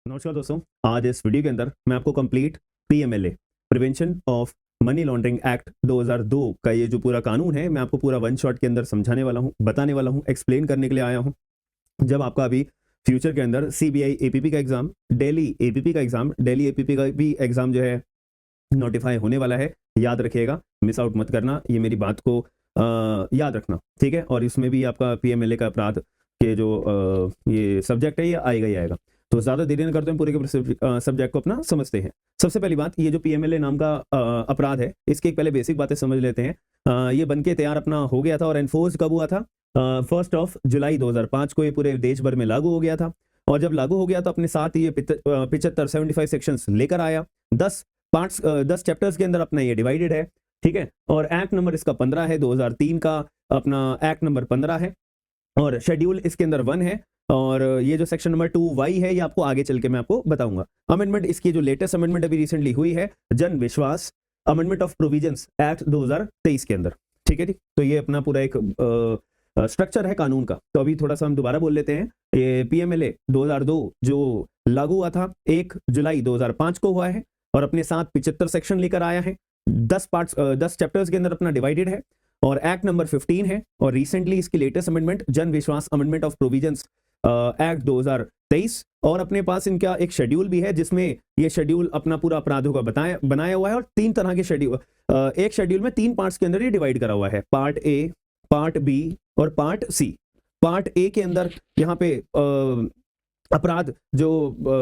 नमस्कार दोस्तों, आज इस वीडियो के अंदर मैं आपको complete PMLA prevention of money laundering act 2002 का ये जो पूरा कानून है मैं आपको पूरा वन शॉट के अंदर समझाने वाला हूँ, बताने वाला हूँ, एक्सप्लेन करने के लिए आया हूँ। जब आपका अभी फ्यूचर के अंदर सीबीआई एपीपी का एग्जाम, दिल्ली एपीपी का एग्जाम, दिल्ली एपीपी का भी एग्जाम जो है नोटिफाई होने वाला है, याद रखिएगा, मिस आउट मत करना, ये मेरी बात को याद रखना, ठीक है। और इसमें भी आपका पीएमएलए का अपराध के जो ये सब्जेक्ट है ये आएगा ही आएगा। तो ज्यादा देरी न करते हैं, पूरे के सब्जेक्ट को अपना समझते हैं। सबसे पहली बात, ये जो पीएमएलए नाम का अपराध है, इसके एक पहले बेसिक बातें समझ लेते हैं। ये बनके तैयार अपना हो गया था और एनफोर्स कब हुआ था? 1 जुलाई 2005 को ये पूरे देश भर में लागू हो गया था। और जब लागू हो गया तो अपने साथ ये 75 सेक्शंस लेकर आया। 10 पार्ट्स, 10 चैप्टर्स के अंदर अपना ये डिवाइडेड है, ठीक है। और एक्ट नंबर इसका 15 है, 2003 का अपना एक्ट नंबर 15 है। और शेड्यूल इसके अंदर 1 है। और ये जो सेक्शन नंबर 2Y है, ये आपको आगे चल के मैं आपको बताऊंगा। अमेंडमेंट, इसकी जो लेटेस्ट अमेंडमेंट अभी रिसेंटली हुई है, जन विश्वास अमेंडमेंट ऑफ प्रोविजंस एक्ट 2023 के अंदर, ठीक है। तो ये अपना पूरा एक स्ट्रक्चर है कानून का। तो अभी थोड़ा सा हम दोबारा बोल लेते हैं। ये पीएमएलए 2002 जो लागू हुआ था 1 जुलाई 2005 को हुआ है और अपने साथ 75 सेक्शन लेकर आया है। 10 पार्ट्स, 10 चैप्टर्स के अंदर अपना डिवाइडेड है। और एक्ट नंबर 15 है। और रिसेंटली इसकी लेटेस्ट अमेंडमेंट जन विश्वास अमेंडमेंट ऑफ प्रोविजंस एक्ट 2023। और अपने पास इनका एक शेड्यूल भी है, जिसमें ये शेड्यूल अपना पूरा अपराधों का बनाया हुआ है। और 3 तरह के शेड्यूल, एक शेड्यूल में 3 पार्ट्स के अंदर ये डिवाइड करा हुआ है, पार्ट ए, पार्ट बी और पार्ट सी। पार्ट ए के अंदर यहाँ पे अपराध जो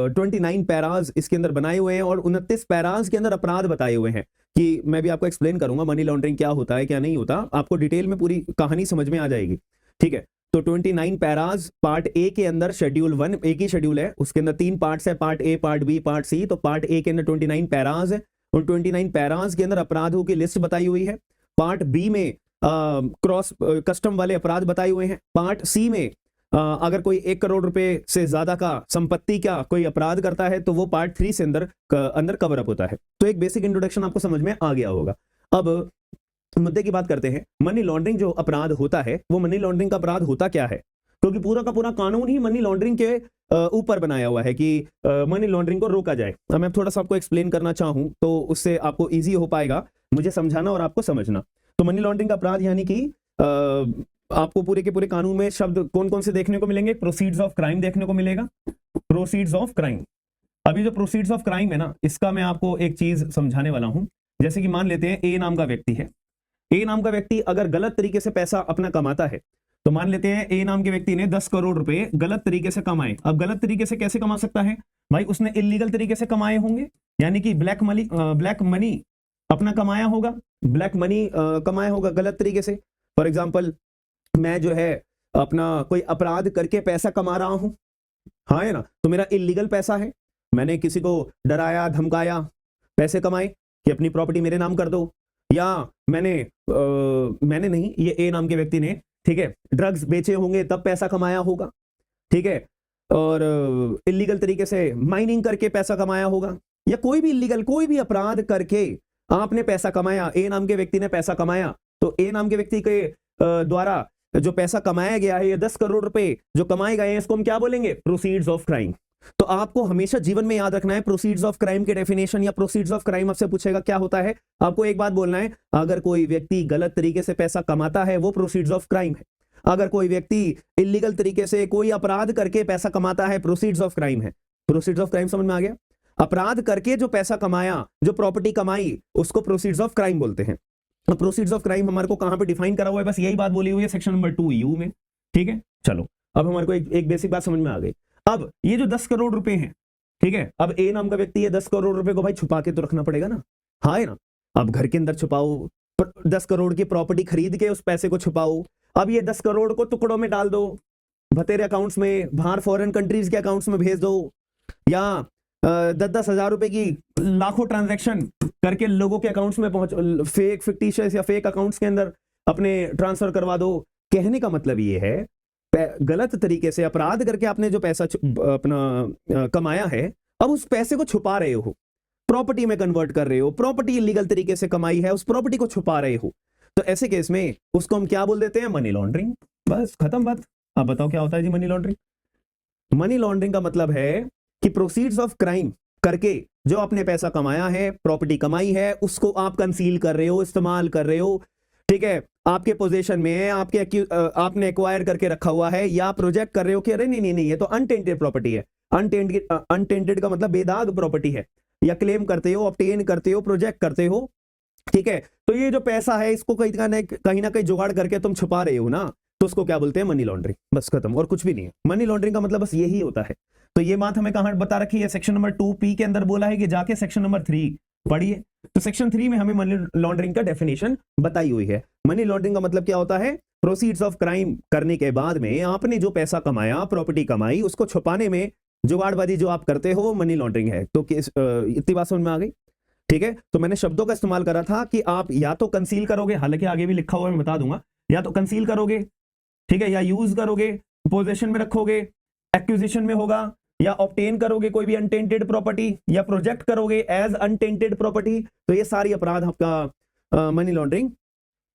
29 पैराज इसके अंदर बनाए हुए हैं और 29 पैराज के अंदर अपराध बताए हुए हैं। कि मैं भी आपको एक्सप्लेन करूंगा मनी लॉन्ड्रिंग क्या होता है क्या नहीं होता, आपको डिटेल में पूरी कहानी समझ में आ जाएगी, ठीक है। तो 29 पैराज पार्ट ए के अंदर, शेड्यूल 1 एक ही शेड्यूल है, उसके अंदर 3 पार्ट्स है, part A, part B, part C. तो पार्ट ए के अंदर 29 पैराज है और 29 पैराज के अंदर अपराधों की लिस्ट बताई हुई है। पार्ट बी में क्रॉस कस्टम वाले अपराध बताए हुए हैं। पार्ट सी में अगर कोई 1 करोड़ रुपए से ज्यादा का संपत्ति का कोई अपराध करता है तो वो पार्ट 3 से अंदर कवर अप होता है। तो एक बेसिक इंट्रोडक्शन आपको समझ में आ गया होगा। अब मुद्दे की बात करते हैं। मनी लॉन्ड्रिंग जो अपराध होता है, वो मनी लॉन्ड्रिंग का अपराध होता क्या है? क्योंकि पूरा का पूरा कानून ही मनी लॉन्ड्रिंग के ऊपर बनाया हुआ है कि मनी लॉन्ड्रिंग को रोका जाए। अब मैं थोड़ा सा आपको एक्सप्लेन करना चाहूं तो उससे आपको ईजी हो पाएगा मुझे समझाना और आपको समझना। तो मनी लॉन्ड्रिंग का अपराध यानी कि आपको पूरे के पूरे कानून में शब्द कौन कौन से देखने को मिलेंगे? प्रोसीड्स ऑफ क्राइम देखने को मिलेगा, प्रोसीड्स ऑफ क्राइम। अभी जो प्रोसीड्स ऑफ क्राइम है ना, इसका मैं आपको एक चीज समझाने वाला हूं। जैसे कि मान लेते हैं ए नाम का व्यक्ति है। ए नाम का व्यक्ति अगर गलत तरीके से पैसा अपना कमाता है, तो मान लेते हैं ए नाम के व्यक्ति ने 10 करोड़ रुपए गलत तरीके से कमाए। अब गलत तरीके से कैसे कमा सकता है भाई? उसने इलीगल तरीके से कमाए होंगे, यानी कि ब्लैक मनी अपना कमाया होगा, ब्लैक मनी कमाया होगा गलत तरीके से। फॉर एग्जाम्पल, मैं जो है अपना कोई अपराध करके पैसा कमा रहा हूं, हाँ है ना, तो मेरा इलीगल पैसा है। मैंने किसी को डराया, धमकाया, पैसे कमाए कि अपनी प्रॉपर्टी मेरे नाम कर दो। या मैंने नहीं, ये ए नाम के व्यक्ति ने, ठीक है, ड्रग्स बेचे होंगे तब पैसा कमाया होगा, ठीक है। और इलीगल तरीके से माइनिंग करके पैसा कमाया होगा, या कोई भी इलीगल कोई भी अपराध करके आपने पैसा कमाया, ए नाम के व्यक्ति ने पैसा कमाया। तो ए नाम के व्यक्ति के द्वारा जो पैसा कमाया गया है, ये 10 करोड़ रुपए जो कमाए गए हैं, इसको हम क्या बोलेंगे? Proceeds of crime. तो आपको हमेशा जीवन में याद रखना है प्रोसीड्स ऑफ क्राइम के डेफिनेशन, या प्रोसीड्स ऑफ क्राइम आपसे पूछेगा क्या होता है, आपको एक बात बोलना है, अगर कोई व्यक्ति गलत तरीके से पैसा कमाता है वो प्रोसीड्स ऑफ क्राइम है। अगर कोई व्यक्ति इलीगल तरीके से कोई अपराध करके पैसा कमाता है, प्रोसीड्स ऑफ क्राइम है। प्रोसीड्स ऑफ क्राइम समझ में आ गया? अपराध करके जो पैसा कमाया, जो प्रॉपर्टी कमाई, उसको प्रोसीड्स ऑफ क्राइम बोलते हैं। प्रोसीड्स ऑफ क्राइम हमारे को कहां पे डिफाइन करा हुआ है? बस यही बात बोली हुई है सेक्शन नंबर 2U में, ठीक है। चलो, अब हमारे को एक बेसिक बात समझ में आ गई। अब ये जो 10 करोड़ रुपए हैं, ठीक है, अब ए नाम का व्यक्ति है, 10 करोड़ रुपए को भाई छुपा के तो रखना पड़ेगा ना, हाँ है ना। अब घर के अंदर छुपाओ, 10 करोड़ की प्रॉपर्टी खरीद के उस पैसे को छुपाओ। अब ये 10 करोड़ को टुकड़ों में डाल दो, भतेरे अकाउंट्स में, बाहर फॉरेन कंट्रीज के अकाउंट्स में भेज दो, या 10-10 हजार रुपए की लाखों ट्रांजैक्शन करके लोगों के अकाउंट्स में पहुंच, फेक फिक्टिशियस या फेक अकाउंट्स के अंदर अपने ट्रांसफर करवा दो। कहने का मतलब ये है, गलत तरीके से अपराध करके आपने जो पैसा अपना कमाया है, अब उस पैसे को छुपा रहे हो, प्रॉपर्टी में कन्वर्ट कर रहे हो, प्रॉपर्टी इलीगल तरीके से कमाई है, उस प्रॉपर्टी को छुपा रहे हो। तो ऐसे केस में उसको हम क्या बोल देते हैं? Money laundering. बस खत्म बात। आप बताओ क्या होता है जी मनी लॉन्ड्रिंग? मनी लॉन्ड्रिंग का मतलब है कि प्रोसीड्स ऑफ क्राइम करके जो आपने पैसा कमाया है, प्रॉपर्टी कमाई है, उसको आप कंसील कर रहे हो, इस्तेमाल कर रहे हो, ठीक है, आपके पोजीशन में है, आपने एक्वायर करके रखा हुआ है, या प्रोजेक्ट कर रहे हो कि अरे नहीं नहीं नहीं, ये तो अनटेंटेड प्रॉपर्टी है। अनटेंटेड का मतलब बेदाग प्रॉपर्टी है, या क्लेम करते हो, ऑब्टेन करते हो, प्रोजेक्ट करते हो, ठीक है, तो ये जो पैसा है इसको कहीं ना कहीं जुगाड़ करके तुम छुपा रहे हो ना, तो उसको क्या बोलते हैं? Money laundering. बस खत्म, और कुछ भी नहीं है। मनी लॉन्ड्रिंग का मतलब बस यही होता है। तो ये बात हमें कहां बता रखी है? सेक्शन नंबर 2P के अंदर बोला है कि जाके सेक्शन नंबर 3 पढ़िए। तो सेक्शन 3 में हमें मनी लॉन्ड्रिंग का डेफिनेशन बताई हुई है। मनी लॉन्ड्रिंग का मतलब क्या होता है? प्रोसीड्स ऑफ क्राइम करने के बाद में आपने जो पैसा कमाया, प्रॉपर्टी कमाई, उसको छुपाने में जुगाड़बाजी जो आप करते हो, मनी लॉन्ड्रिंग है। तो इतनी बात समझ में आ गई? ठीक है, तो मैंने शब्दों का इस्तेमाल करा था कि आप या तो कंसील करोगे, हालांकि आगे भी लिखा हुआ है मैं बता दूंगा, या तो कंसील करोगे, ठीक है, या यूज करोगे, पोजेशन में रखोगे, एक्विजिशन में होगा, या ऑब्टेन करोगे कोई भी अनटेंटेड प्रॉपर्टी, या प्रोजेक्ट करोगे एज अनटेंटेड प्रॉपर्टी। तो ये सारी अपराध आपका मनी लॉन्ड्रिंग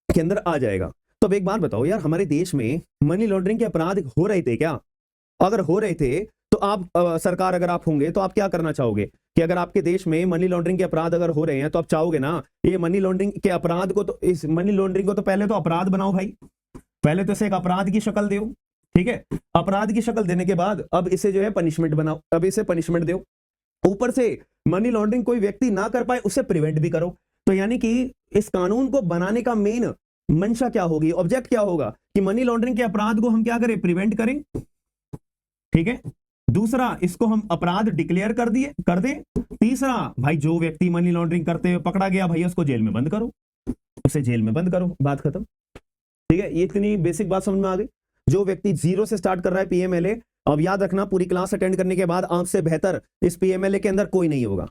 के अंदर आ जाएगा। तो अब एक बात बताओ यार, हमारे देश में मनी लॉन्ड्रिंग के अपराध हो रहे थे क्या? अगर हो रहे थे तो आप सरकार अगर आप होंगे तो आप क्या करना चाहोगे कि अगर आपके देश में मनी लॉन्ड्रिंग के अपराध अगर हो रहे हैं तो आप चाहोगे ना ये मनी लॉन्ड्रिंग के अपराध को, तो इस मनी लॉन्ड्रिंग को तो पहले तो अपराध बनाओ भाई, पहले तो इसे एक अपराध की शक्ल दो, ठीक है, अपराध की शक्ल देने के बाद अब इसे जो है पनिशमेंट बनाओ, अब इसे पनिशमेंट दो, ऊपर से मनी लॉन्ड्रिंग कोई व्यक्ति ना कर पाए उसे प्रिवेंट भी करो। तो यानी कि इस कानून को बनाने का मेन मंशा क्या होगी, ऑब्जेक्ट क्या होगा कि मनी लॉन्ड्रिंग के अपराध को हम क्या करें? प्रिवेंट करें, ठीक है। दूसरा, इसको हम अपराध डिक्लेयर कर दें। तीसरा, भाई जो व्यक्ति मनी लॉन्ड्रिंग करते हुए पकड़ा गया भाई उसको जेल में बंद करो, उसे जेल में बंद करो, बात खत्म, ठीक है। ये इतनी बेसिक बात समझ में आ गई। जो व्यक्ति 0 से स्टार्ट कर रहा है पीएमएलए, अब याद रखना पूरी क्लास अटेंड करने के बाद आपसे बेहतर इस पीएमएलए के अंदर कोई नहीं होगा,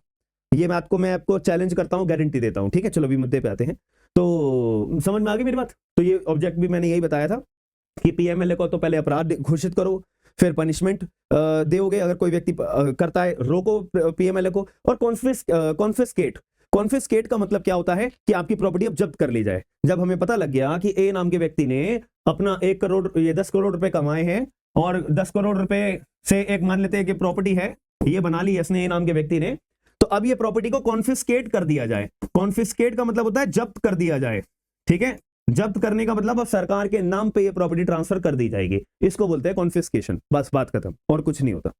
ये मैं आपको चैलेंज करता हूं, गारंटी देता हूं, ठीक है। चलो अभी मुद्दे पे आते हैं। तो समझ में आ गई मेरी बात? तो ये ऑब्जेक्ट भी मैंने यही बताया था कि पीएमएलए को तो पहले अपराध घोषित करो, फिर पनिशमेंट दोगे, अगर कोई व्यक्ति करता है रोको पीएमएलए को, और कॉन्फिस्केट का मतलब क्या होता है कि आपकी प्रॉपर्टी अब जब्त कर ली जाए। जब हमें पता लग गया कि ए नाम के व्यक्ति ने अपना 10 करोड़ रुपए कमाए हैं, और 10 करोड़ रुपए से एक मान लेते हैं कि प्रॉपर्टी है, ये बना ली इसने, ए नाम के व्यक्ति ने, तो अब ये प्रॉपर्टी को कॉन्फिस्केट कर दिया जाए। कॉन्फिस्केट का मतलब होता है जब्त कर दिया जाए, ठीक है। जब्त करने का मतलब अब सरकार के नाम पे ये प्रॉपर्टी ट्रांसफर कर दी जाएगी, इसको बोलते हैं कॉन्फिस्केशन। बस बात खत्म, और कुछ नहीं होता,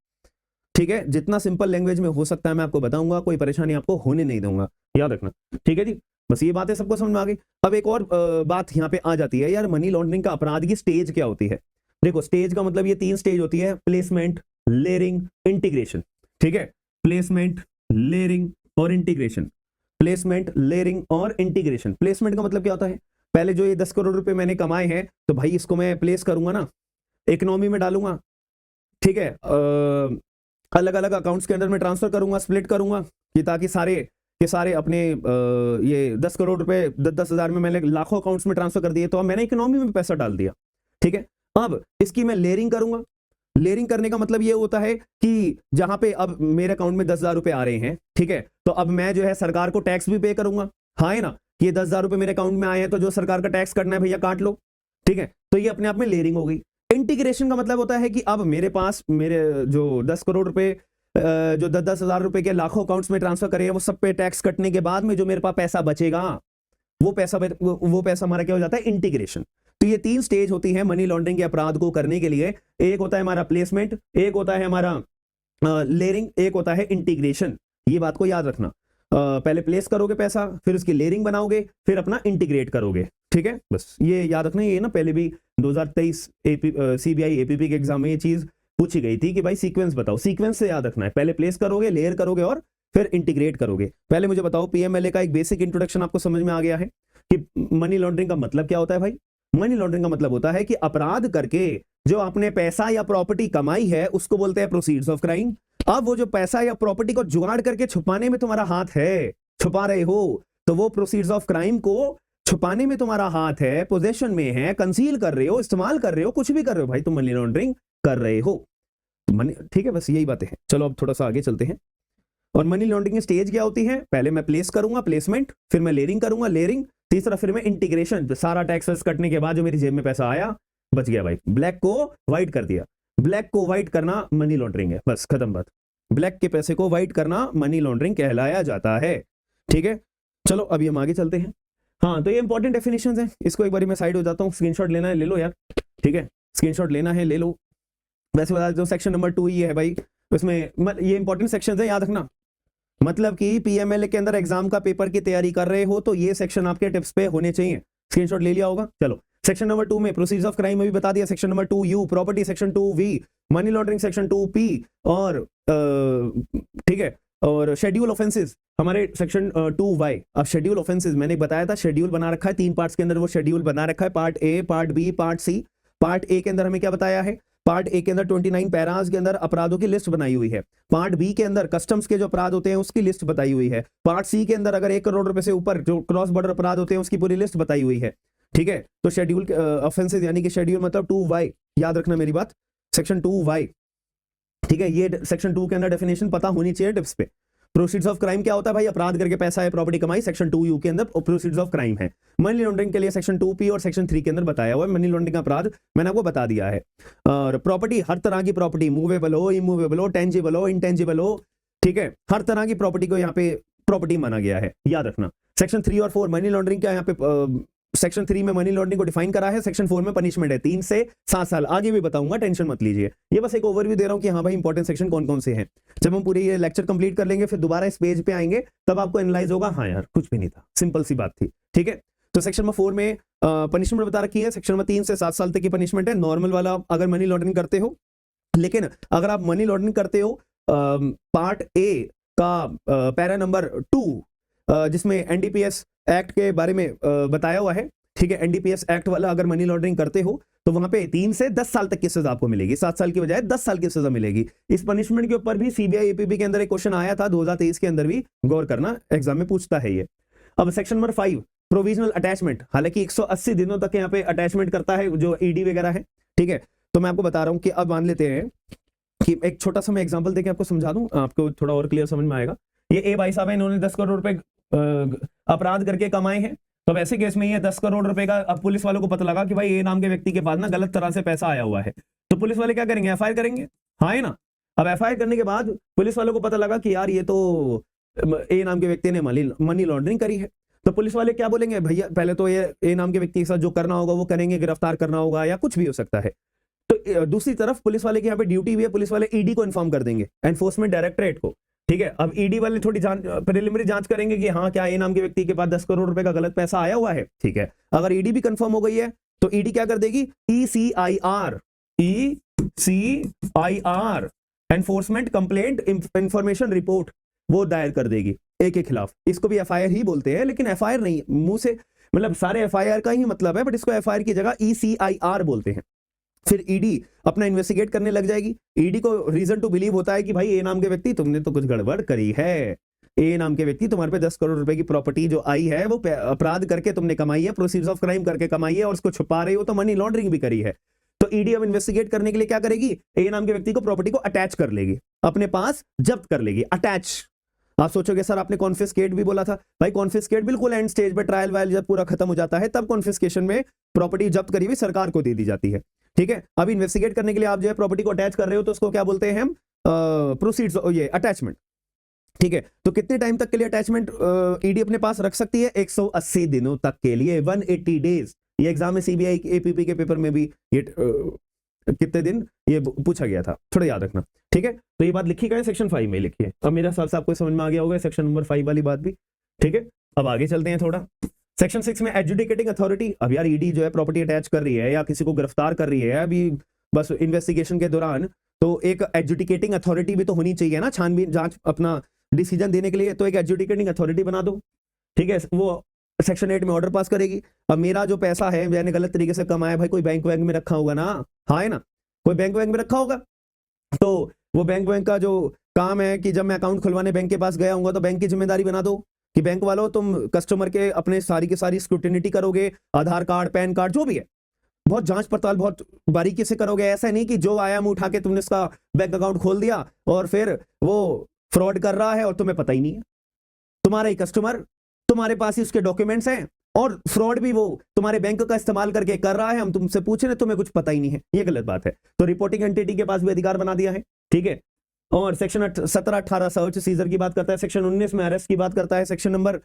ठीक है। जितना सिंपल लैंग्वेज में हो सकता है मैं आपको बताऊंगा, कोई परेशानी आपको होने नहीं दूंगा, याद रखना, ठीक है जी। बस ये बातें सबको समझ में आ गई। अब एक और बात यहाँ पे आ जाती है यार, मनी लॉन्ड्रिंग का अपराध की स्टेज क्या होती है? देखो, स्टेज का मतलब ये 3 स्टेज होती है: प्लेसमेंट, लेयरिंग, इंटीग्रेशन, ठीक है। प्लेसमेंट, लेयरिंग और इंटीग्रेशन। प्लेसमेंट, लेयरिंग और इंटीग्रेशन। प्लेसमेंट का मतलब क्या होता है? पहले जो ये 10 करोड़ रुपए मैंने कमाए हैं, तो भाई इसको मैं प्लेस करूंगा ना, इकोनॉमी में डालूंगा, ठीक है, अलग अलग अकाउंट्स के अंदर में ट्रांसफर करूंगा, स्प्लिट करूंगा, कि ताकि सारे के सारे अपने ये 10 करोड़ रुपए 10,000 में मैंने लाखों अकाउंट्स में ट्रांसफर कर दिए, तो अब मैंने इकोनॉमी में पैसा डाल दिया, ठीक है। अब इसकी मैं लेयरिंग करूंगा। लेयरिंग करने का मतलब ये होता है कि जहां पे अब मेरे अकाउंट में 10,000 रुपए आ रहे हैं, ठीक है, तो अब मैं जो है सरकार को टैक्स भी पे करूंगा, हाँ है ना, ये 10,000 रुपए मेरे अकाउंट में आए हैं, तो जो सरकार का टैक्स करना है भैया काट लो, ठीक है। तो ये अपने आप में लेयरिंग हो गई। इंटीग्रेशन का मतलब होता है कि अब मेरे पास मेरे जो 10 करोड़ रुपए जो 10,000 रुपए के लाखों अकाउंट्स में ट्रांसफर करे हैं, वो सब पे टैक्स कटने के बाद में जो मेरे पास पैसा बचेगा, वो पैसा हमारा क्या हो जाता है? इंटीग्रेशन। तो ये 3 स्टेज होती है मनी लॉन्ड्रिंग के अपराध को करने के लिए। एक होता है हमारा प्लेसमेंट, एक होता है हमारा लेयरिंग, एक होता है इंटीग्रेशन। ये बात को याद रखना, पहले प्लेस करोगे पैसा, फिर उसकी लेयरिंग बनाओगे, फिर अपना इंटीग्रेट करोगे, ठीक है। बस ये याद रखना। ये ना पहले भी 2023 सीबीआई एपीपी के एग्जाम में ये चीज पूछी गई थी कि भाई सीक्वेंस बताओ, सीक्वेंस से याद रखना है, पहले प्लेस करोगे, लेयर करोगे और फिर इंटीग्रेट करोगे। पहले मुझे बताओ, पीएमएलए का एक बेसिक इंट्रोडक्शन आपको समझ में आ गया है कि मनी लॉन्ड्रिंग का मतलब क्या होता है भाई? मनी लॉन्ड्रिंग का मतलब होता है कि अपराध करके जो आपने पैसा या प्रॉपर्टी कमाई है उसको बोलते हैं प्रोसीड्स ऑफ क्राइम। अब वो जो पैसा या प्रॉपर्टी को जुगाड़ करके छुपाने में तुम्हारा हाथ है, छुपा रहे हो, तो वो प्रोसीड्स ऑफ क्राइम को छुपाने में तुम्हारा हाथ है, पोजेशन में है, कंसील कर रहे हो, इस्तेमाल कर रहे हो, कुछ भी कर रहे हो भाई, तुम मनी लॉन्ड्रिंग कर रहे हो, ठीक है। बस यही बातें हैं। चलो अब थोड़ा सा आगे चलते हैं। और मनी लॉन्ड्रिंग की स्टेज क्या होती है? पहले मैं प्लेस करूंगा, प्लेसमेंट, फिर मैं लेयरिंग करूंगा, लेयरिंग, तीसरा फिर मैं इंटीग्रेशन, सारा टैक्सेस कटने के बाद जो मेरी जेब में पैसा आया, बच गया भाई, ब्लैक को व्हाइट कर दिया। ब्लैक को व्हाइट करना मनी लॉन्ड्रिंग है, बस खत्म बात। ब्लैक के पैसे को व्हाइट करना मनी लॉन्ड्रिंग कहलाया जाता है। ठीक है, चलो अभी हम आगे चलते हैं। हाँ, तो ये इंपॉर्टेंट डेफिनेशंस हैं, इसको एक बार मैं साइड हो जाता हूँ, स्क्रीनशॉट लेना है ले लो यार। ठीक है, स्क्रीनशॉट लेना है ले लो। वैसे बता दो सेक्शन नंबर 2 ये है भाई, इसमें ये इंपॉर्टेंट सेक्शन है, याद रखना। मतलब कि पीएमएलए के अंदर एग्जाम का पेपर की तैयारी कर रहे हो तो ये सेक्शन आपके टिप्स पे होने चाहिए। स्क्रीनशॉट ले लिया होगा। चलो सेक्शन नंबर 2 में प्रोसीजर ऑफ क्राइम में भी बता दिया, section number 2 U property, section 2 V money laundering, section 2 P और ठीक है, और शेड्यूल ऑफेंसेस हमारे सेक्शन 2 वाई। अब शेड्यूल ऑफेंसेस मैंने बताया था, शेड्यूल बना रखा है 3 पार्ट्स के अंदर, वो शेड्यूल बना रखा है, part A, part B, part C. Part A के अंदर हमें क्या बताया है, पार्ट ए के अंदर 29 पैराज के अंदर अपराधों की लिस्ट बनाई हुई है। पार्ट बी के अंदर कस्टम्स के जो अपराध होते हैं उसकी लिस्ट बताई हुई है। पार्ट सी के अंदर अगर 1 करोड़ रुपए से ऊपर जो क्रॉस बॉर्डर अपराध होते हैं उसकी पूरी लिस्ट बताई हुई है। ठीक है, तो शेड्यूल ऑफेंसेस यानी कि शेड्यूल मतलब 2 वाई, याद रखना मेरी बात, सेक्शन 2 वाई। ठीक है, ये सेक्शन 2 के अंदर डेफिनेशन पता होनी चाहिए टिप्स पे। प्रोसीड्स ऑफ क्राइम क्या होता है भाई, अपराध करके पैसा है प्रॉपर्टी कमाई, सेक्शन 2 यू के अंदर प्रोसीड्स ऑफ क्राइम है। मनी लॉन्ड्रिंग के लिए सेक्शन 2 पी और सेक्शन 3 के अंदर बताया हुआ है, मनी लॉन्ड्रिंग का अपराध मैंने आपको बता दिया है। और प्रॉपर्टी हर तरह की प्रॉपर्टी, मूवेबल हो, इमूवेबल हो, टेंजिबल हो, इंटेंजिबल हो, ठीक है, हर तरह की प्रॉपर्टी को यहाँ पे प्रॉपर्टी माना गया है, याद रखना। सेक्शन 3 और 4 मनी लॉन्ड्रिंग का यहाँ पे सेक्शन 3 में मनी लॉन्ड्रिंग को डिफाइन करा है, सेक्शन 4 में पनिशमेंट है 3 से 7 साल। आगे भी बताऊंगा, टेंशन मत लीजिए, ये बस एक ओवरव्यू दे रहा हूं कि हाँ भाई इंपॉर्टेंट सेक्शन कौन कौन से हैं। जब हम पूरे ये लेक्चर कंप्लीट कर लेंगे फिर दोबारा इस पेज पे आएंगे तब आपको एनालाइज होगा, हाँ यार कुछ भी नहीं था, सिंपल सी बात थी। ठीक है, तो सेक्शन नंबर 4 में पनिशमेंट बता रखी है, सेक्शन नंबर 3 से 7 साल तक की पनिशमेंट है, नॉर्मल वाला अगर मनी लॉन्ड्रिंग करते हो। लेकिन अगर आप मनी लॉन्ड्रिंग करते हो पार्ट ए का पैरा नंबर 2 जिसमें एनडीपीएस एक्ट के बारे में बताया हुआ है, ठीक है, एनडीपीएस एक्ट वाला अगर मनी लॉन्ड्रिंग करते हो तो वहां पे 3 से 10 साल तक की सजा आपको मिलेगी, 7 साल की बजाय 10 साल की सजा मिलेगी। इस पनिशमेंट के ऊपर भी सीबीआई एपीपी के अंदर एक क्वेश्चन आया था 2023 के अंदर भी, गौर करना, एग्जाम में पूछता है ये। अब सेक्शन नंबर 5 प्रोविजनल अटैचमेंट, हालांकि 180 दिनों तक यहाँ पे अटैचमेंट करता है जो ईडी वगैरह है। ठीक है, तो मैं आपको बता रहा हूं कि अब मान लेते हैं कि एक छोटा सा मैं एग्जाम्पल देके आपको समझा दूं, आपको थोड़ा और क्लियर समझ में आएगा। ये ए भाई साहब है, इन्होंने 10 करोड़ रुपए अपराध करके कमाए हैं, तो वैसे केस में ये 10 करोड़ रुपए का अब पुलिस वालों को पता लगा कि भाई ए नाम के व्यक्ति के पास ना गलत तरह से पैसा आया हुआ है, तो पुलिस वाले क्या करेंगे, एफआईआर करेंगे, हाँ है ना। अब एफआईआर करने के बाद पुलिस वालों को पता लगा कि यार ये तो ए नाम के व्यक्ति ने मनी लॉन्ड्रिंग करी है, तो पुलिस वाले क्या बोलेंगे, भैया पहले तो ये ए नाम के व्यक्ति के साथ जो करना होगा वो करेंगे, गिरफ्तार करना होगा या कुछ भी हो सकता है। तो दूसरी तरफ पुलिस वाले की यहाँ पे ड्यूटी भी है, पुलिस वाले ईडी को इन्फॉर्म कर देंगे, एनफोर्समेंट डायरेक्टरेट को। ठीक है, अब ईडी वाले थोड़ी प्रिलिमिनरी जांच करेंगे कि हाँ क्या ए नाम के व्यक्ति के पास 10 करोड़ रुपए का गलत पैसा आया हुआ है। ठीक है, अगर ईडी भी कंफर्म हो गई है तो ईडी क्या कर देगी, ECIR enforcement complaint information report वो दायर कर देगी ए के खिलाफ। इसको भी एफआईआर ही बोलते हैं, लेकिन एफआईआर नहीं, मुंह से मतलब सारे एफआईआर का ही मतलब है, बट इसको एफआईआर की जगह ईसीआईआर बोलते हैं। फिर ईडी अपना इन्वेस्टिगेट करने लग जाएगी। ईडी को रीजन टू बिलीव होता है कि भाई ए नाम के व्यक्ति तुमने तो कुछ गड़बड़ करी है, ए नाम के व्यक्ति तुम्हारे पे 10 करोड़ रुपए की प्रॉपर्टी जो आई है वो अपराध करके तुमने कमाई है, प्रोसीड्स ऑफ क्राइम करके कमाई है और उसको छुपा रहे हो, तो मनी लॉन्ड्रिंग भी करी है। तो ईडी अब इन्वेस्टिगेट करने के लिए क्या करेगी, ए नाम के व्यक्ति को प्रॉपर्टी को अटैच कर लेगी, अपने पास जब्त कर लेगी, अटैच। आप सोचोगे सर आपने कॉन्फिस्केट भी बोला था, भाई कॉन्फिस्केट बिल्कुल एंड स्टेज पे, ट्रायल वायल जब पूरा खत्म हो जाता है तब कॉन्फिस्केशन में प्रॉपर्टी जब्त करी हुई सरकार को दे दी जाती है। ठीक है, अब इन्वेस्टिगेट करने के लिए आप जो है प्रॉपर्टी को अटैच कर रहे हो तो उसको क्या बोलते हैं हम, प्रोसीड्स, ये अटैचमेंट। ठीक है, तो कितने टाइम तक के लिए अटैचमेंट ईडी अपने पास रख सकती है, 180 दिनों तक के लिए, 180 डेज। ये एग्जाम में सीबीआई एपीपी के पेपर में भी ये कितने दिन ये पूछा गया था, थोड़ा याद रखना। ठीक है, तो ये बात लिखी गई सेक्शन 5 में लिखी है। अब मेरा हिसाब से आपको समझ में आ गया होगा सेक्शन नंबर 5 वाली बात भी। ठीक है, अब आगे चलते हैं थोड़ा। सेक्शन 6 में एडजुडिकेटिंग अथॉरिटी। अब यार ईडी जो है प्रॉपर्टी अटैच कर रही है या किसी को गिरफ्तार कर रही है अभी बस इन्वेस्टिगेशन के दौरान, तो एक एडजुडिकेटिंग अथॉरिटी भी तो होनी चाहिए ना, छानबीन जांच अपना डिसीजन देने के लिए, तो एक एडजुडिकेटिंग अथॉरिटी बना दो। ठीक है, वो सेक्शन 8 में ऑर्डर पास करेगी। अब मेरा जो पैसा है मैंने गलत तरीके से कमाया, भाई कोई बैंक वैंक में रखा होगा ना, हाँ है ना, कोई बैंक वैंक में रखा होगा, तो वो बैंक वैंक का जो काम है कि जब मैं अकाउंट खुलवाने बैंक के पास गया हूंगा तो बैंक की जिम्मेदारी बना दो कि बैंक वालों तुम कस्टमर के अपने सारी की सारी स्क्रूटिनिटी करोगे, आधार कार्ड, पैन कार्ड जो भी है, बहुत जांच पड़ताल बहुत बारीकी से करोगे। ऐसा नहीं कि जो आया मुंह उठा के तुमने उसका बैंक अकाउंट खोल दिया और फिर वो फ्रॉड कर रहा है और तुम्हें पता ही नहीं है, तुम्हारा ही कस्टमर, तुम्हारे पास ही उसके डॉक्यूमेंट्स हैं और फ्रॉड भी वो तुम्हारे बैंक का इस्तेमाल करके कर रहा है, हम तुमसे पूछ रहे तुम्हें कुछ पता ही नहीं है, ये गलत बात है। तो रिपोर्टिंग एंटिटी के पास भी अधिकार बना दिया है। ठीक है, और सेक्शन 17-18 सर्च सीजर की बात करता है, सेक्शन 19 में अरेस्ट की बात करता है, सेक्शन नंबर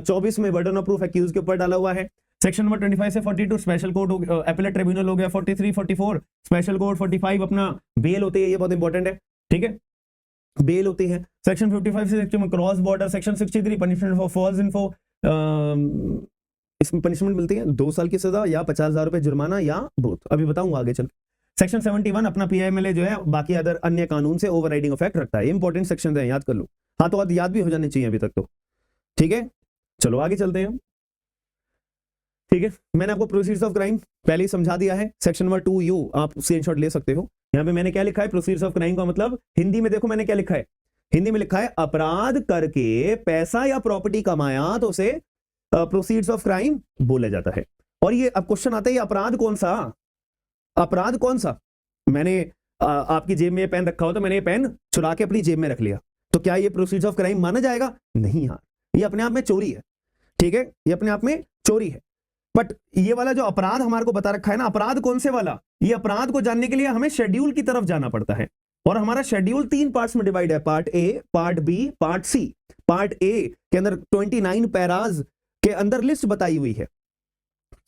24 में बर्डन ऑफ प्रूफ एक्यूज के ऊपर डाला हुआ है, सेक्शन नंबर 25 से 42 स्पेशल कोर्ट एपेलेट ट्रिब्यूनल हो गया, 43 44 स्पेशल कोर्ट, 45 अपना बेल होती है, ये बहुत इंपॉर्टेंट है, ठीक है, बेल होती है, सेक्शन 55 से section cross border, section 63 punishment for false info, इसमें पनिशमेंट मिलती है 2 साल की सजा या 50,000 रुपए जुर्माना या बोथ, अभी बताऊंगा आगे चल। सेक्शन 71 अपना पीआईएमएलए जो है बाकी अदर अन्य कानून से ओवरराइडिंग इफेक्ट रखता है, इंपॉर्टेंट सेक्शन है, याद कर लो, हाँ तो याद भी हो जाने चाहिए अभी तक तो, ठीक है। चलो आगे चलते हैं, ठीक है, मैंने आपको प्रोसीड्स ऑफ क्राइम पहले ही समझा दिया है, सेक्शन नंबर 2U आप स्क्रीनशॉट ले सकते हो, यहाँ पे मैंने क्या लिखा है, प्रोसीड्स ऑफ क्राइम का मतलब हिंदी में देखो मैंने क्या लिखा है, हिंदी में लिखा है अपराध करके पैसा या प्रॉपर्टी कमाया तो उसे प्रोसीड्स ऑफ क्राइम बोला जाता है। और ये अब क्वेश्चन आता है, अपराध कौन सा, अपराध कौन सा, मैंने आपकी जेब में पेन रखा हो तो मैंने ये पेन चुरा के अपनी जेब में रख लिया, तो क्या ये प्रोसीड्स ऑफ क्राइम माना जाएगा? नहीं यार, ये अपने आप में चोरी है, ठीक है, ये अपने आप में चोरी है। बट ये वाला जो अपराध हमारे को बता रखा है ना, अपराध कौन से वाला, ये अपराध को जानने के लिए हमें शेड्यूल की तरफ जाना पड़ता है, और हमारा शेड्यूल 3 पार्ट्स में डिवाइड है, part A, part B, part C. Part A के अंदर 29 पैराज के अंदर लिस्ट बताई हुई है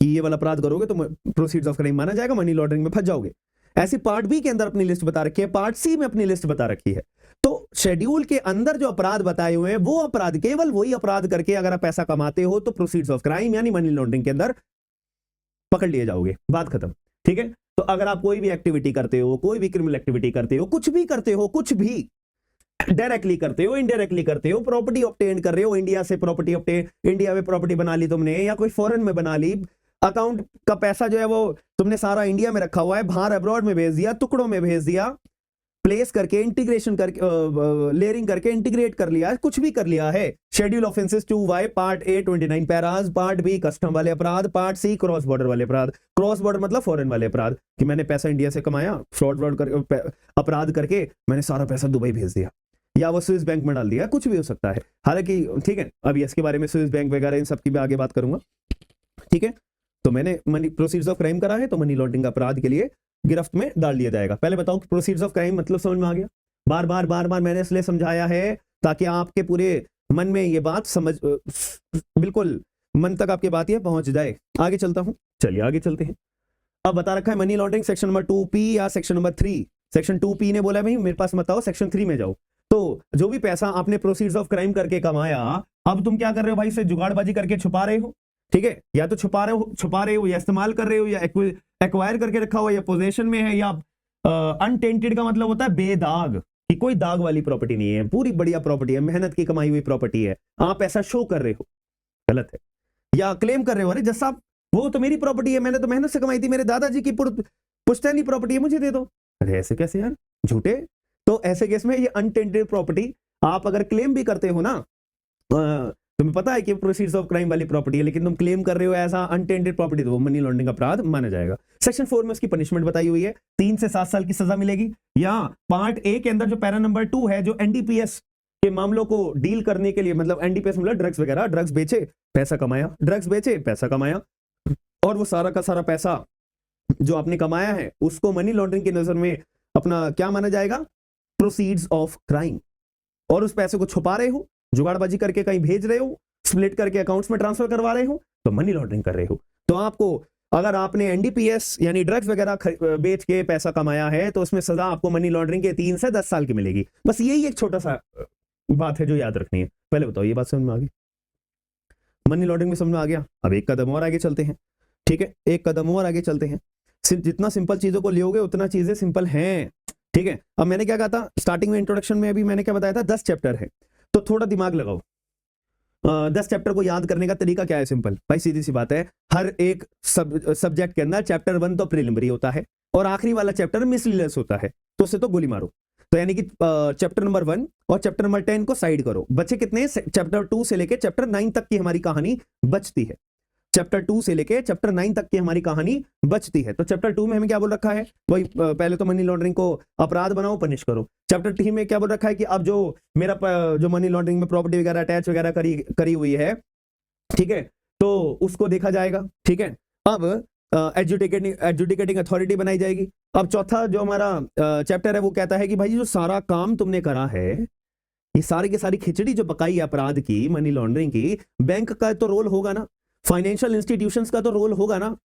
कि ये वाला अपराध करोगे तो प्रोसीड्स ऑफ क्राइम माना जाएगा, मनी लॉन्ड्रिंग में फंस जाओगे। ऐसी पार्ट बी के अंदर अपनी लिस्ट बता रखी है, पार्ट सी में अपनी लिस्ट बता रखी है। तो शेड्यूल के अंदर जो अपराध बताए हुए हैं वो अपराध, केवल वही अपराध करके अगर आप पैसा कमाते हो तो प्रोसीड्स ऑफ क्राइम यानी मनी लॉन्ड्रिंग के अंदर पकड़ लिए जाओगे, बात खत्म, ठीक है। तो अगर आप कोई भी एक्टिविटी करते हो, कोई भी क्रिमिनल एक्टिविटी करते हो, कुछ भी करते हो, कुछ भी डायरेक्टली करते हो, इनडायरेक्टली करते हो, प्रॉपर्टी ऑब्टेन कर रहे हो, इंडिया से प्रॉपर्टी ऑब्टेन, इंडिया में प्रॉपर्टी बना ली तुमने या कोई फॉरेन में बना ली, अकाउंट का पैसा जो है वो तुमने सारा इंडिया में रखा हुआ है, बाहर अब्रॉड में भेज दिया, टुकड़ों में भेज दिया, प्लेस करके इंटीग्रेशन करके लेयरिंग करके इंटीग्रेट कर लिया, कुछ भी कर लिया है। Schedule offences 2Y part A 29 paras, part B custom वाले अपराध, पार्ट सी क्रॉस बॉर्डर वाले अपराध। क्रॉस बॉर्डर मतलब फॉरेन वाले अपराध, कि मैंने पैसा इंडिया से कमाया, फ्रॉड कर अपराध करके मैंने सारा पैसा दुबई भेज दिया या वो स्विस बैंक में डाल दिया, कुछ भी हो सकता है। हालांकि ठीक है, अभी इसके बारे में स्विस बैंक वगैरह इन सब की भी आगे बात करूंगा, ठीक है। तो मैंने मनी प्रोसीड्स ऑफ क्राइम करा है तो मनी लॉन्ड्रिंग का अपराध के लिए गिरफ्त में डाल दिया जाएगा। पहले बताओ प्रोसीड्स ऑफ क्राइम मतलब समझ में आ गया? बार बार मैंने इसलिए समझाया है ताकि आपके पूरे मन में ये बात समझ, बिल्कुल मन तक आपकी बात ये पहुंच जाए। आगे चलता हूं, चलिए आगे चलते हैं। अब बता रखा है money laundering section number 2P या सेक्शन नंबर 3। सेक्शन 2P ने बोला भाई मेरे पास मत आओ, सेक्शन 3 में जाओ। तो जो भी पैसा आपने प्रोसीड्स ऑफ क्राइम करके कमाया, अब तुम क्या कर रहे हो भाई, इसे जुगाड़बाजी करके छुपा रहे हो, ठीक है, या तो छुपा रहे हो या इस्तेमाल कर रहे हो या एक्वायर करके रखा हुआ, या पोजेशन में है, या अनटेंटेड का मतलब होता है बेदाग, कि कोई दाग वाली प्रॉपर्टी नहीं है, पूरी बढ़िया प्रॉपर्टी है, मेहनत की कमाई हुई प्रॉपर्टी है, आप ऐसा शो कर रहे हो, गलत है। या क्लेम कर रहे हो, अरे जज साहब वो तो मेरी प्रॉपर्टी है, मैंने तो मेहनत से कमाई थी, मेरे दादाजी की पुश्तैनी प्रॉपर्टी है, मुझे दे दो। अरे ऐसे कैसे यार, झूठे। तो ऐसे केस में ये अनटेंटेड प्रॉपर्टी आप अगर क्लेम भी करते हो ना, तुम्हें पता है कि प्रोसीड्स ऑफ क्राइम वाली प्रॉपर्टी है, लेकिन तुम क्लेम कर रहे हो ऐसा अनटेंटेड प्रॉपर्टी, तो वो मनी लॉन्ड्रिंग अपराध माना जाएगा। सेक्शन 4 में उसकी पनिशमेंट बताई हुई है, 3 से 7 साल की सजा मिलेगी। या पार्ट ए के अंदर जो पैरा नंबर 2 है, जो एनडीपीएस के मामलों को डील करने के लिए, मतलब एनडीपीएस मतलब ड्रग्स वगैरह, ड्रग्स बेचे पैसा कमाया, ड्रग्स बेचे पैसा कमाया, और वो सारा का सारा पैसा जो आपने कमाया है उसको मनी लॉन्ड्रिंग की नजर में अपना क्या माना जाएगा, प्रोसीड्स ऑफ क्राइम। और उस पैसे को छुपा रहे हो, जुगाड़बाजी करके कहीं भेज रहे हो, स्प्लिट करके अकाउंट्स में ट्रांसफर करवा रहे हो, तो मनी लॉन्ड्रिंग कर रहे हो। तो आपको अगर आपने एनडीपीएस यानी ड्रग्स वगैरह बेच के पैसा कमाया है तो उसमें सजा आपको मनी लॉन्ड्रिंग के 3 से 10 साल की मिलेगी। बस यही एक छोटा सा बात है जो याद रखनी है। पहले बताओ ये बात समझ में आ गई? मनी लॉन्ड्रिंग में समझ में आ गया। अब एक कदम और आगे चलते हैं, ठीक है, एक कदम और आगे चलते हैं। जितना सिंपल चीजों को लियोगे उतना चीजें सिंपल हैं, ठीक है। अब मैंने क्या कहा था स्टार्टिंग में, इंट्रोडक्शन में अभी मैंने क्या बताया था, 10 चैप्टर है, तो थोड़ा दिमाग लगाओ। 10 चैप्टर को याद करने का तरीका क्या है, सिंपल भाई, सीधी सी बात है। हर एक सब्जेक्ट के अंदर चैप्टर 1 तो प्रीलिमिनरी होता है और आखिरी वाला चैप्टर मिसलेनियस होता है, तो उससे तो गोली मारो। तो यानी कि चैप्टर नंबर 1 और चैप्टर नंबर 10 को साइड करो। बच्चे कितने, चैप्टर 2 से लेके चैप्टर 9 तक की हमारी कहानी बचती है। चैप्टर 2 से लेके चैप्टर 9 तक की हमारी कहानी बचती है। तो चैप्टर 2 में हमें क्या बोल रखा है, वही पहले तो मनी लॉन्ड्रिंग को अपराध बनाओ, पनिश करो। चैप्टर 3 में क्या बोल रखा है कि अब जो मेरा जो मनी लॉन्ड्रिंग में प्रॉपर्टी वगैरह अटैच वगैरह करी हुई है, ठीक है, तो उसको देखा जाएगा, ठीक है। अब एडजुडिकेटिंग अथॉरिटी बनाई जाएगी। अब चौथा जो हमारा चैप्टर है वो कहता है कि भाई जो सारा काम तुमने करा है, ये सारी की सारी खिचड़ी जो पकाई है अपराध की, मनी लॉन्ड्रिंग की, बैंक का तो रोल होगा ना, फाइनेंशियल इंस्टीट्यूशंस का तो रोल होगा ना।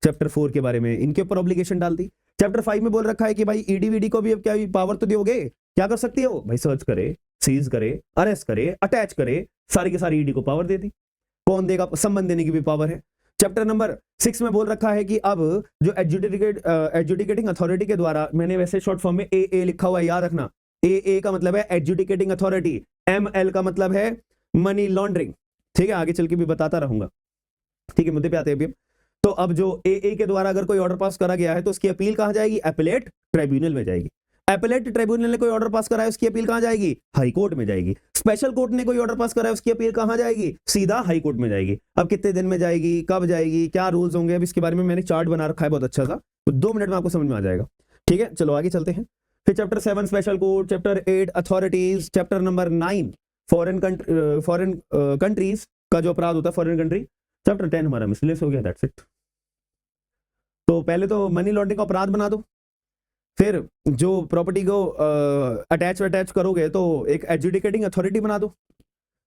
चैप्टर 4 के बारे में इनके ऊपर ऑब्लिगेशन डाल दी। चैप्टर 5 में बोल रखा है कि भाई ईडी वीडी को भी अब क्या पावर तो दोगे, क्या कर सकती है वो भाई, सर्च करे, सीज करे, अरेस्ट करे, अटैच करे, सारी की सारी ईडी को पावर दे दी। कौन देगा, संबंध देने की भी पावर है। चैप्टर नंबर 6 में बोल रखा है कि अब जो एडजुडिकेटिंग अथॉरिटी के द्वारा, मैंने वैसे शॉर्ट फॉर्म में ए लिखा हुआ है, याद रखना, ए का मतलब है एडजुडिकेटिंग अथॉरिटी, ML का मतलब है मनी लॉन्ड्रिंग। ठीक है, आगे चल के भी बताता रहूंगा। ठीक है, मुद्दे पे आते हैं अभी। तो अब जो ए के द्वारा अगर कोई ऑर्डर पास करा गया है तो उसकी अपील कहां जाएगी, एपेलेट ट्राइब्यूनल में जाएगी। एपेलेट ट्राइब्यूनल ने कोई ऑर्डर पास करा है, उसकी अपील कहां जाएगी, हाई कोर्ट में जाएगी। स्पेशल कोर्ट ने कोई ऑर्डर पास करा है, उसकी अपील कहां जाएगी, सीधा हाई कोर्ट में जाएगी। अब कितने दिन में जाएगी, कब जाएगी, क्या रूल्स होंगे, अब इसके बारे में मैंने चार्ट बना रखा है बहुत अच्छा सा, तो 2 मिनट में आपको समझ में आ जाएगा। ठीक है, चलो आगे चलते हैं। फिर chapter 7 special court, chapter 8 authorities, chapter number 9 foreign countries का जो अपराध होता है, फॉरेन कंट्री। चैप्टर 10 हमारा मिसलेस हो गया, दैट्स इट। तो पहले तो मनी लॉन्ड्रिंग का अपराध बना दो, फिर जो प्रॉपर्टी को अटैच करोगे तो एक एडजुडिकेटिंग अथॉरिटी बना दो।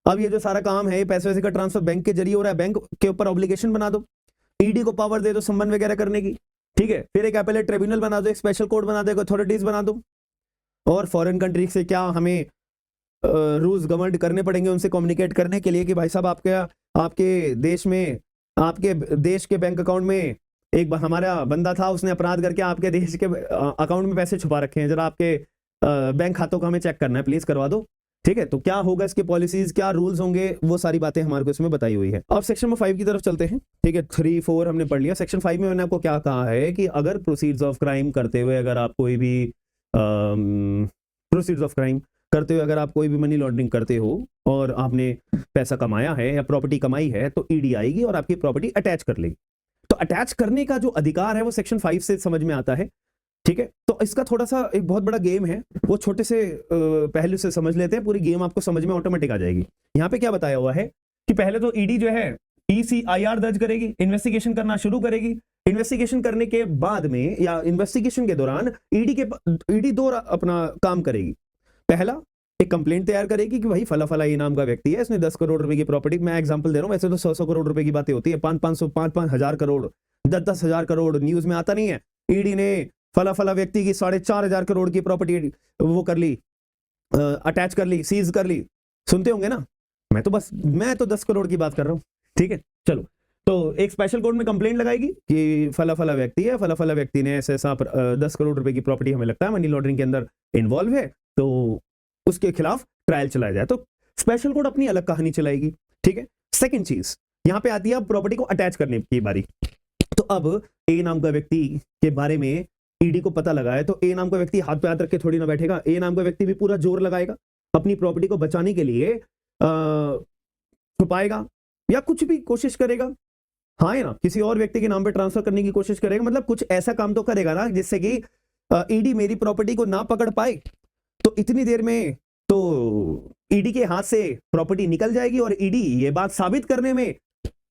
अब ये जो सारा काम है, पैसे वैसे का ट्रांसफर बैंक के जरिए हो रहा है, बैंक के ऊपर ऑब्लिगेशन बना दो, ईडी को पावर दे दो संबंध वगैरह करने की। ठीक है, फिर एक एपेलेट ट्रिब्यूनल बना दो, एक स्पेशल कोर्ट बना दो, एक अथॉरिटीज बना दो। और फॉरेन कंट्री से क्या हमें रूल्स गवर्न करने पड़ेंगे उनसे कम्युनिकेट करने के लिए कि भाई साहब आपके देश में, आपके देश के बैंक अकाउंट में एक हमारा बंदा था, उसने अपराध करके आपके देश के अकाउंट में पैसे छुपा रखे हैं, जरा आपके बैंक खातों को हमें चेक करना है, प्लीज करवा दो। ठीक है, तो क्या होगा, इसके पॉलिसीज क्या रूल्स होंगे, वो सारी बातें हमारे को इसमें बताई हुई है। अब सेक्शन नंबर 5 की तरफ चलते हैं। ठीक है, 3, 4 हमने पढ़ लिया। सेक्शन 5 में मैंने आपको क्या कहा है कि अगर प्रोसीड्स ऑफ क्राइम करते हुए अगर आप कोई भी प्रोसीड्स ऑफ क्राइम करते हुए अगर आप कोई भी मनी लॉन्ड्रिंग करते हो और आपने पैसा कमाया है या प्रॉपर्टी कमाई है, तो ईडी आएगी और आपकी प्रॉपर्टी अटैच कर लेगी। तो अटैच करने का जो अधिकार है वो सेक्शन 5 से समझ में आता है। ठीक है, तो इसका थोड़ा सा एक बहुत बड़ा गेम है, वो छोटे से पहलू से समझ लेते हैं, पूरी गेम आपको समझ में ऑटोमेटिक आ जाएगी। यहाँ पे क्या बताया हुआ है कि पहले तो ईडी जो है ECIR दर्ज करेगी, इन्वेस्टिगेशन करना शुरू करेगी। इन्वेस्टिगेशन करने के बाद में या इन्वेस्टिगेशन के दौरान ईडी 2 अपना काम करेगी। पहला, एक कंप्लेंट तैयार करेगी कि भाई फला फला ये नाम का व्यक्ति है, इसने 10 करोड़ रुपए की प्रॉपर्टी, मैं एग्जांपल दे रहा हूं, वैसे तो 100 करोड़ रुपए की बातें होती है, 5 हजार करोड़, 10 हजार करोड़ न्यूज में आता नहीं है। ईडी ने फला फला व्यक्ति की 4.5 करोड़ की प्रॉपर्टी वो कर ली, अटैच कर ली, सीज कर ली, सुनते होंगे ना। मैं तो 10 करोड़ की बात कर रहा हूं। ठीक है, चलो, तो एक स्पेशल कोर्ट में कंप्लेंट लगाएगी कि फला फला व्यक्ति है, फला फला व्यक्ति ने ऐसे 10 करोड़ रुपए की प्रॉपर्टी हमें लगता है मनी लॉन्ड्रिंग के अंदर इन्वॉल्व है, तो उसके खिलाफ ट्रायल चलाया जाए। तो स्पेशल कोर्ट अपनी अलग कहानी चलाएगी। ठीक है, सेकंड चीज यहां पे आती है अब प्रॉपर्टी को अटैच करने की बारी। तो अब ए नाम का व्यक्ति के बारे में ईडी को पता लगा है, तो ए नाम का व्यक्ति हाथ पे हाथ रख के थोड़ी ना बैठेगा। ए नाम का व्यक्ति भी पूरा जोर लगाएगा अपनी प्रॉपर्टी को बचाने के लिए, छुपाएगा या कुछ भी कोशिश करेगा, हाँ है ना, किसी और व्यक्ति के नाम पे ट्रांसफर करने की कोशिश करेगा, मतलब कुछ ऐसा काम तो करेगा ना जिससे कि ईडी मेरी प्रॉपर्टी को ना पकड़ पाए। तो इतनी देर में तो ईडी के हाथ से प्रॉपर्टी निकल जाएगी और ईडी ये बात साबित करने में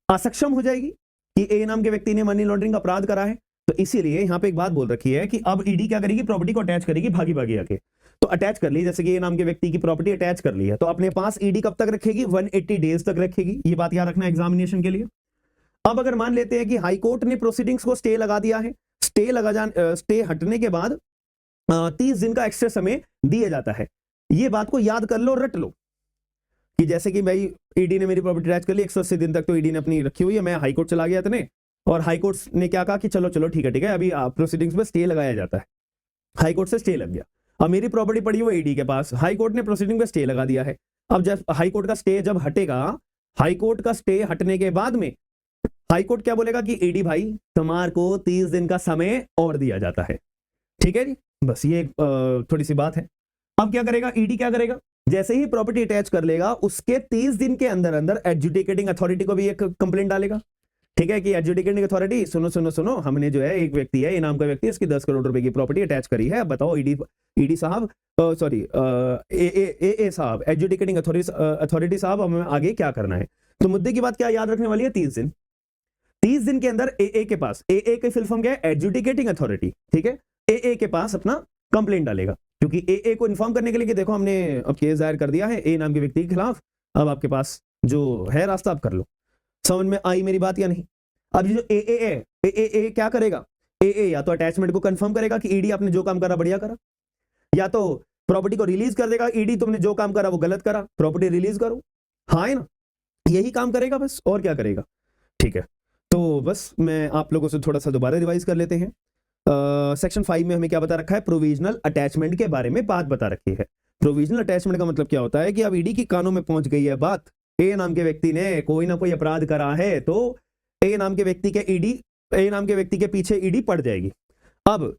असक्षम हो जाएगी कि ए नाम के व्यक्ति ने मनी लॉन्ड्रिंग का अपराध करा है। तो इसीलिए यहां पे एक बात बोल रखी है कि अब ईडी क्या करेगी, प्रॉपर्टी को अटैच करेगी भागी भागी आके। तो अटैच कर ली, जैसे कि ए नाम के व्यक्ति की प्रॉपर्टी अटैच कर ली है, तो अपने पास ईडी कब तक रखेगी, 180 डेज तक रखेगी। ये बात याद रखना एग्जामिनेशन के लिए। अब अगर मान लेते हैं कि हाई कोर्ट ने प्रोसीडिंग्स को स्टे लगा दिया है, स्टे हटने के बाद 30 दिन का एक्स्ट्रा समय दिया जाता है। ये बात को याद कर लो, रट लो कि जैसे कि भाई ईडी ने मेरी प्रॉपर्टी अटैच कर ली, 180 दिन तक तो ईडी ने अपनी रखी हुई है, मैं हाई कोर्ट चला गया इतने, और हाई कोर्ट ने क्या कहा कि चलो चलो ठीक है अभी प्रोसीडिंग्स में स्टे लगाया जाता है। हाई कोर्ट से स्टे लग गया, अब मेरी प्रॉपर्टी पड़ी हुई ईडी के पास, हाई कोर्ट ने प्रोसीडिंग में स्टे लगा दिया है। अब जब हाई कोर्ट का स्टे जब हटेगा, हाई कोर्ट का स्टे हटने के बाद में हाई कोर्ट क्या बोलेगा कि ईडी भाई तुम्हारे को 30 दिन का समय और दिया जाता है। ठीक है जी, बस ये थोड़ी सी बात है। अब क्या करेगा ईडी, क्या करेगा, जैसे ही प्रॉपर्टी अटैच कर लेगा उसके 30 दिन के अंदर अंदर एडजुडिकेटिंग अथॉरिटी को भी एक कंप्लेंट डालेगा। ठीक है कि एडजुडिकेटिंग अथॉरिटी सुनो सुनो सुनो, हमने जो है एक व्यक्ति है, ये नाम का व्यक्ति, इसकी 10 करोड़ रुपए की प्रॉपर्टी अटैच करी है, बताओ ईडी साहब, सॉरी ए साहब, एडजुडिकेटिंग अथॉरिटी साहब, हमें आगे क्या करना है। तो मुद्दे की बात क्या याद रखने वाली है, 30 दिन। 30 दिन के अंदर एए के पास, एए की फुल फॉर्म क्या है, एडजुडिकेटिंग अथॉरिटी, ठीक है, एए के पास अपना कंप्लेंट डालेगा, क्योंकि एए को इन्फॉर्म करने के लिए कि देखो हमने अब केस दायर कर दिया है ए नाम के व्यक्ति के खिलाफ, अब आपके पास जो है रास्ता आप कर लो। समझ में आई मेरी बात या नहीं? अब ये जो एए है, एए क्या करेगा, एए या तो अटैचमेंट को कंफर्म करेगा कि ईडी आपने जो काम करा बढ़िया करा, या तो प्रॉपर्टी को रिलीज कर देगा, ईडी तुमने जो काम करा वो गलत करा, प्रॉपर्टी रिलीज करो, हाँ है ना, यही काम करेगा बस, और क्या करेगा, ठीक है। तो बस मैं आप लोगों से थोड़ा सा दोबारा रिवाइज कर लेते हैं। सेक्शन 5 में हमें क्या बता रखा है, प्रोविजनल अटैचमेंट के बारे में बात बता रखी है। प्रोविजनल अटैचमेंट का मतलब क्या होता है कि अब ईडी की कानों में पहुंच गई है बात, ए नाम के व्यक्ति ने कोई ना कोई अपराध करा है, तो ए नाम के व्यक्ति के ईडी, ए नाम के व्यक्ति के पीछे ईडी पड़ जाएगी। अब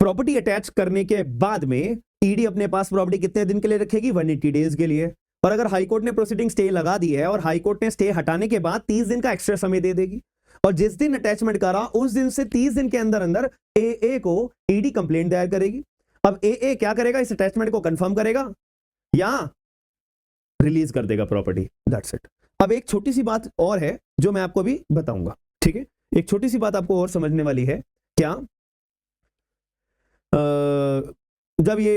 प्रॉपर्टी अटैच करने के बाद में ईडी अपने पास प्रॉपर्टी कितने दिन के लिए रखेगी, 180 डेज के लिए, और अगर हाईकोर्ट ने प्रोसीडिंग स्टे लगा दी है और हाईकोर्ट ने स्टे हटाने के बाद 30 दिन का एक्स्ट्रा समय दे देगी, और जिस दिन अटैचमेंट करा उस दिन से 30 दिन के अंदर अंदर एए को ईडी कंप्लेंट दायर करेगी। अब एए क्या करेगा, इस अटैचमेंट को कंफर्म करेगा या रिलीज कर देगा प्रॉपर्टी, दैट्स इट। अब एक छोटी सी बात और है जो मैं आपको अभी बताऊंगा, ठीक है, एक छोटी सी बात आपको और समझने वाली है। क्या जब ये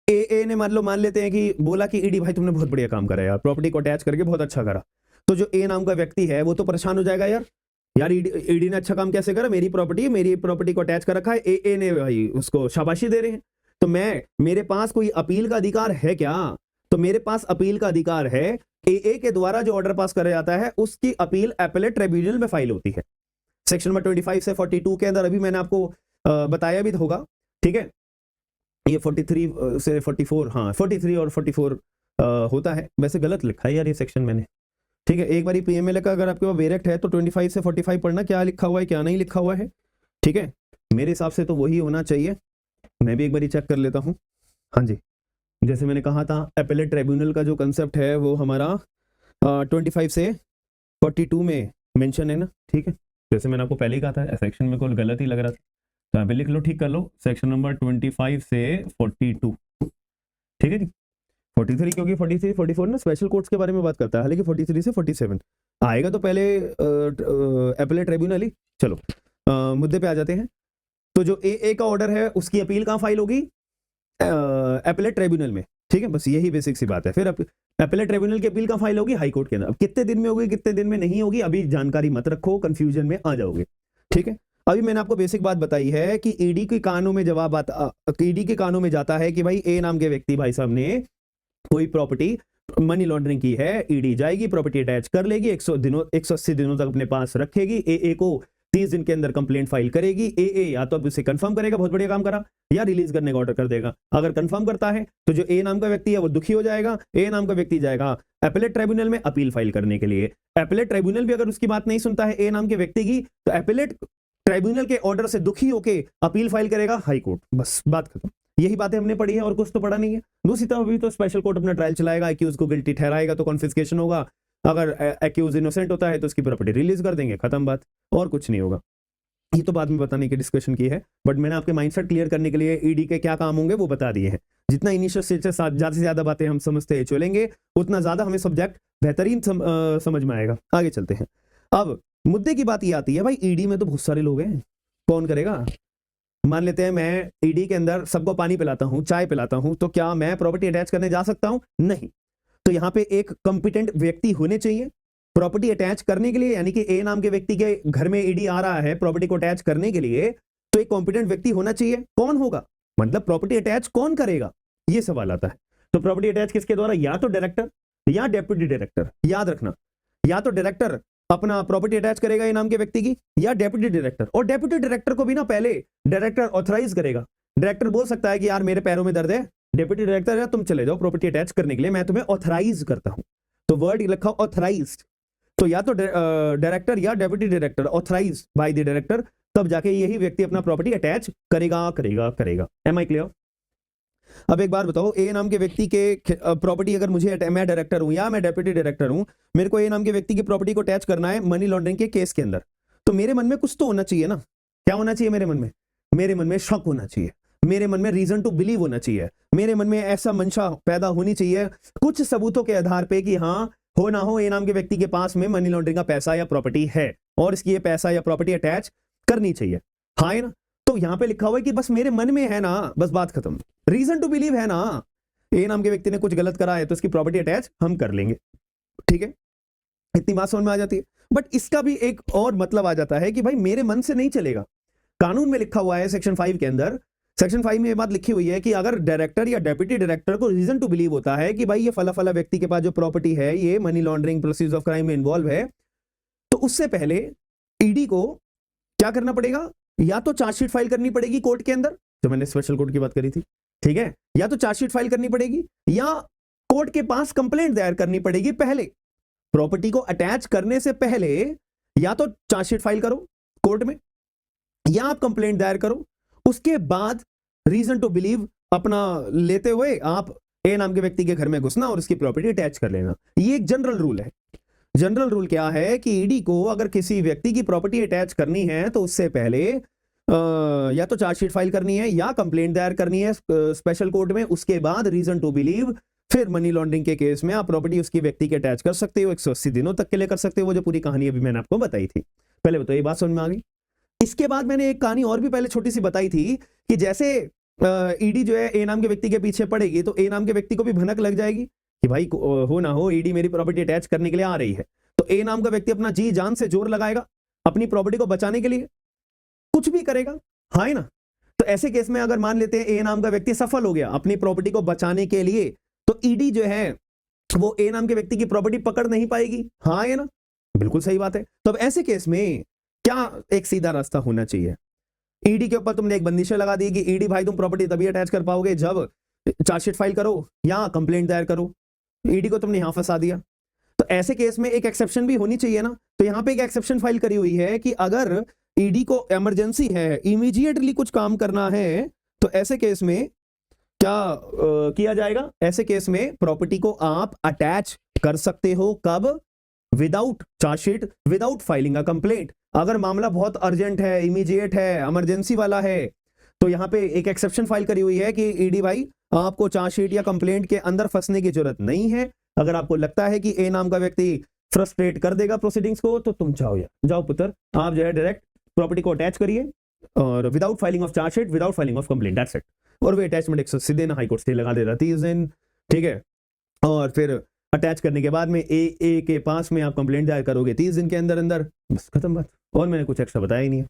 ए ने मान लेते हैं कि बोला कि ईडी भाई तुमने बहुत बढ़िया काम करा यार, प्रॉपर्टी को अटैच करके बहुत अच्छा करा, तो जो ए नाम का व्यक्ति है वो तो परेशान हो जाएगा, यार ईडी ने अच्छा काम कैसे करा, मेरी प्रॉपर्टी को अटैच कर रखा है, ए ने भाई उसको शाबाशी दे रहे हैं, तो मेरे पास कोई अपील का अधिकार है क्या? तो मेरे पास अपील का अधिकार है, एए के द्वारा जो ऑर्डर पास करा जाता है उसकी अपील एपेलेट ट्रिब्यूनल में फाइल होती है, सेक्शन नंबर 25 से 42 के अंदर, अभी मैंने आपको बताया भी होगा, ठीक है, ये 43 से 44, हाँ 43 और 44 होता है, वैसे गलत लिखा है यार ये सेक्शन मैंने, ठीक है, एक बार पीएमएलए का अगर आपके पास वेरेक्ट है तो 25 से 45 पढ़ना, क्या लिखा हुआ है क्या नहीं लिखा हुआ है, ठीक है, मेरे हिसाब से तो वही होना चाहिए, मैं भी एक बार चेक कर लेता हूँ। हाँ जी, जैसे मैंने कहा था एपेलेट ट्रिब्यूनल का जो कंसेप्ट है वो हमारा 25 से 42 में मेंशन है ना, ठीक है, जैसे मैंने आपको पहले ही कहा था, सेक्शन में कोई गलत ही लग रहा था, तो यहाँ पे लिख लो, ठीक कर लो, सेक्शन नंबर 25 से 42, ठीक है जी, 43 क्योंकि 43 44 ना स्पेशल कोर्ट्स के बारे में बात करता है, हालांकि 43 से 47 आएगा तो पहले एपेलेट ट्रिब्यूनल ही। चलो मुद्दे पे आ जाते हैं। तो जो ए का ऑर्डर है उसकी अपील कहाँ फाइल होगी, एपेलेट ट्रिब्यूनल में, ठीक है, बस यही बेसिक सी बात है। फिर एपेलेट ट्रिब्यूनल की अपील कहाँ फाइल होगी, हाई कोर्ट के अंदर। अब कितने दिन में होगी कितने दिन में नहीं होगी अभी जानकारी मत रखो, कंफ्यूजन में आ जाओगे, ठीक है। अभी मैंने आपको बेसिक बात बताई है कि ईडी के कानों में जवाब आता, ईडी के कानों में जाता है कि भाई ए नाम के व्यक्ति भाई साहब ने कोई प्रॉपर्टी मनी लॉन्ड्रिंग की है, ईडी जाएगी प्रॉपर्टी अटैच कर लेगी, 180 दिनों तक अपने पास रखेगी, एए को 30 दिन के अंदर कंप्लेंट फाइल करेगी, एए या तो अब उसे कंफर्म करेगा बहुत बढ़िया काम करा, या रिलीज करने का ऑर्डर कर देगा। अगर कंफर्म करता है तो जो ए नाम का व्यक्ति है वो दुखी हो जाएगा, ए नाम का व्यक्ति जाएगा एपेलेट ट्रिब्यूनल में अपील फाइल करने के लिए। एपेलेट ट्रिब्यूनल भी अगर उसकी बात नहीं सुनता है ए नाम के व्यक्ति की, तो एपेलेट ट्रिब्यूनल के ऑर्डर से दुखी होकर अपील फाइल करेगा हाई कोर्ट, बस बात खत्म। यही बातें हमने पढ़ी है और कुछ तो पढ़ा नहीं है। दूसरी तरफ अभी तो स्पेशल कोर्ट अपना ट्रायल चलाएगा, एक्यूज को गिल्टी ठहराएगा तो कॉन्फिस्केशन होगा, अगर एक्यूज इनोसेंट होता है तो उसकी प्रॉपर्टी रिलीज कर देंगे, खत्म बात, और कुछ नहीं होगा। ये तो बाद में बताने की डिस्कशन की है, बट मैंने आपके माइंडसेट क्लियर करने के लिए ईडी के क्या काम होंगे वो बता दिए हैं। जितना इनिशियल स्टेज से ज्यादा से ज्यादा बातें हम समझते चलेंगे उतना ज्यादा हमें सब्जेक्ट बेहतरीन समझ में आएगा। आगे चलते हैं। अब मुद्दे की बात ये आती है, भाई ईडी में तो बहुत सारे लोग हैं, कौन करेगा? मान लेते हैं मैं ईडी के अंदर सबको पानी पिलाता हूं, चाय पिलाता हूं, तो क्या मैं प्रॉपर्टी अटैच करने जा सकता हूं? नहीं। तो यहां पे एक कॉम्पिटेंट व्यक्ति होने चाहिए प्रॉपर्टी अटैच करने के लिए, यानी कि ए नाम के व्यक्ति के घर में ईडी आ रहा है प्रॉपर्टी को अटैच करने के लिए, तो एक कॉम्पिटेंट व्यक्ति होना चाहिए। कौन होगा? मतलब प्रॉपर्टी अटैच कौन करेगा, ये सवाल आता है। तो प्रॉपर्टी अटैच किसके द्वारा? या तो डायरेक्टर या डेप्यूटी डायरेक्टर। याद रखना, या तो डायरेक्टर अपना प्रॉपर्टी अटैच करेगा ए नाम के व्यक्ति की, या डेप्यूटी डायरेक्टर। और डेप्यूटी डायरेक्टर को भी ना पहले डायरेक्टर ऑथराइज करेगा। डायरेक्टर बोल सकता है कि यार मेरे पैरों में दर्द है, डेप्यूटी डायरेक्टर है तुम चले जाओ प्रॉपर्टी अटैच करने के लिए, मैं तुम्हें ऑथराइज करता हूं। तो वर्ड लिखा ऑथराइज्ड। तो या तो डायरेक्टर या deputy director authorise by the director, तब जाके यही व्यक्ति अपना प्रॉपर्टी अटैच करेगा। Am I clear? अब एक बार बताओ, ए नाम के व्यक्ति के प्रॉपर्टी अगर मुझे, मैं डायरेक्टर हूं या मैं डेप्यूटी डायरेक्टर हूं, मेरे को ए नाम के व्यक्ति की प्रॉपर्टी को अटैच करना है मनी लॉन्ड्रिंग के केस के अंदर, तो मेरे मन में कुछ तो होना चाहिए ना। क्या होना चाहिए मेरे मन में? मेरे मन में शक होना चाहिए, मेरे मन में रीजन टू बिलीव होना चाहिए, मेरे मन में ऐसा मंशा पैदा होनी चाहिए कुछ सबूतों के आधार पे कि हाँ हो ना हो ए नाम के व्यक्ति के पास में मनी लॉन्ड्रिंग का पैसा या प्रॉपर्टी है। और इसकी ये पैसा या प्रॉपर्टी अटैच करनी चाहिए, हाँ है ना। तो यहाँ पे लिखा हुआ है कि बस मेरे मन में है ना, बस बात खत्म, रीजन टू बिलीव है ना, ए नाम के व्यक्ति ने कुछ गलत करा है तो इसकी प्रॉपर्टी अटैच हम कर लेंगे, ठीक है। इतनी बात समझ में आ जाती है। बट इसका भी एक और मतलब आ जाता है कि भाई मेरे मन से नहीं चलेगा। कानून में लिखा हुआ है सेक्शन 5 के अंदर, सेक्शन 5 में ये बात लिखी हुई है कि अगर डायरेक्टर या डेप्यूटी डायरेक्टर को रीजन टू बिलीव होता है कि भाई ये फला फला व्यक्ति के पास जो प्रॉपर्टी है ये money laundering procedure of crime में इन्वॉल्व है, तो उससे पहले ईडी को क्या करना पड़ेगा, या तो चार्जशीट फाइल करनी पड़ेगी कोर्ट के अंदर, जो मैंने स्पेशल कोर्ट की बात करी थी, ठीक है, या तो चार्जशीट फाइल करनी पड़ेगी या कोर्ट के पास कंप्लेंट दायर करनी पड़ेगी पहले, प्रॉपर्टी को अटैच करने से पहले या तो चार्जशीट फाइल करो कोर्ट में या आप कंप्लेंट दायर करो, उसके बाद रीजन टू बिलीव अपना लेते हुए आप ए नाम के व्यक्ति के घर में घुसना और उसकी प्रॉपर्टी अटैच कर लेना। ये एक जनरल रूल है। जनरल रूल क्या है कि ईडी को अगर किसी व्यक्ति की प्रॉपर्टी अटैच करनी है तो उससे पहले या तो चार्जशीट फाइल करनी है या कंप्लेंट दायर करनी है स्पेशल कोर्ट में, उसके बाद रीजन टू बिलीव, फिर मनी लॉन्ड्रिंग के केस में आप प्रॉपर्टी उसकी व्यक्ति के अटैच कर सकते हो, 180 दिनों तक के लिए कर सकते हो, वो जो पूरी कहानी अभी मैंने आपको बताई थी। पहले बताइए बात समझ में आ गई। इसके बाद मैंने एक कहानी और भी पहले छोटी सी बताई थी कि जैसे ईडी जो है ए नाम के व्यक्ति के पीछे पड़ेगी तो ए नाम के व्यक्ति को भी भनक लग जाएगी कि भाई हो ना हो ईडी मेरी प्रॉपर्टी अटैच करने के लिए आ रही है, तो ए नाम का व्यक्ति अपना जी जान से जोर लगाएगा अपनी प्रॉपर्टी को बचाने के लिए, कुछ भी करेगा, हाँ है ना। तो ऐसे केस में अगर मान लेते हैं ए नाम का व्यक्ति सफल हो गया अपनी प्रॉपर्टी को बचाने के लिए, तो ईडी जो है वो ए नाम के व्यक्ति की प्रॉपर्टी पकड़ नहीं पाएगी, हाँ है ना, बिल्कुल सही बात है। तो अब ऐसे केस में क्या एक सीधा रास्ता होना चाहिए, ईडी के ऊपर तुमने एक बंदिशें लगा दी कि ईडी भाई तुम प्रॉपर्टी तभी अटैच कर पाओगे जब चार्जशीट फाइल करो या कंप्लेंट दायर करो, ईडी को तुमने यहां फंसा दिया। तो ऐसे केस में एक एक्सेप्शन भी होनी चाहिए ना, तो यहां पे एक एक्सेप्शन फाइल करी हुई है कि अगर ईडी को इमरजेंसी है, इमीडिएटली कुछ काम करना है, तो ऐसे केस में क्या किया जाएगा, ऐसे केस में प्रॉपर्टी को आप अटैच कर सकते हो, कब, without chargesheet, without filing a complaint. अगर मामला बहुत अर्जेंट है, इमीडिएट है, इमरजेंसी वाला है, तो यहां पे एक एक्सेप्शन फाइल करी हुई है कि ईडी भाई आपको चार्जशीट या कंप्लेंट के अंदर फंसने की जरूरत नहीं है। अगर आपको लगता है कि ए नाम का व्यक्ति फ्रस्ट्रेट कर देगा प्रोसीडिंग्स को, तो तुम जाओ पुत्र, आप जो है डायरेक्ट प्रॉपर्टी को अटैच करिए और without filing of chargesheet, without filing of complaint, that's it. और वे अटैचमेंट 180 दिन हाई कोर्ट स्टे लगा दे रहा 30 दिन, ठीक है। और फिर अटैच करने के बाद में ए के पास में आप कंप्लेंट दायर करोगे 30 दिन के अंदर अंदर, बस खत्म बात। और मैंने कुछ एक्स्ट्रा बताया ही नहीं है।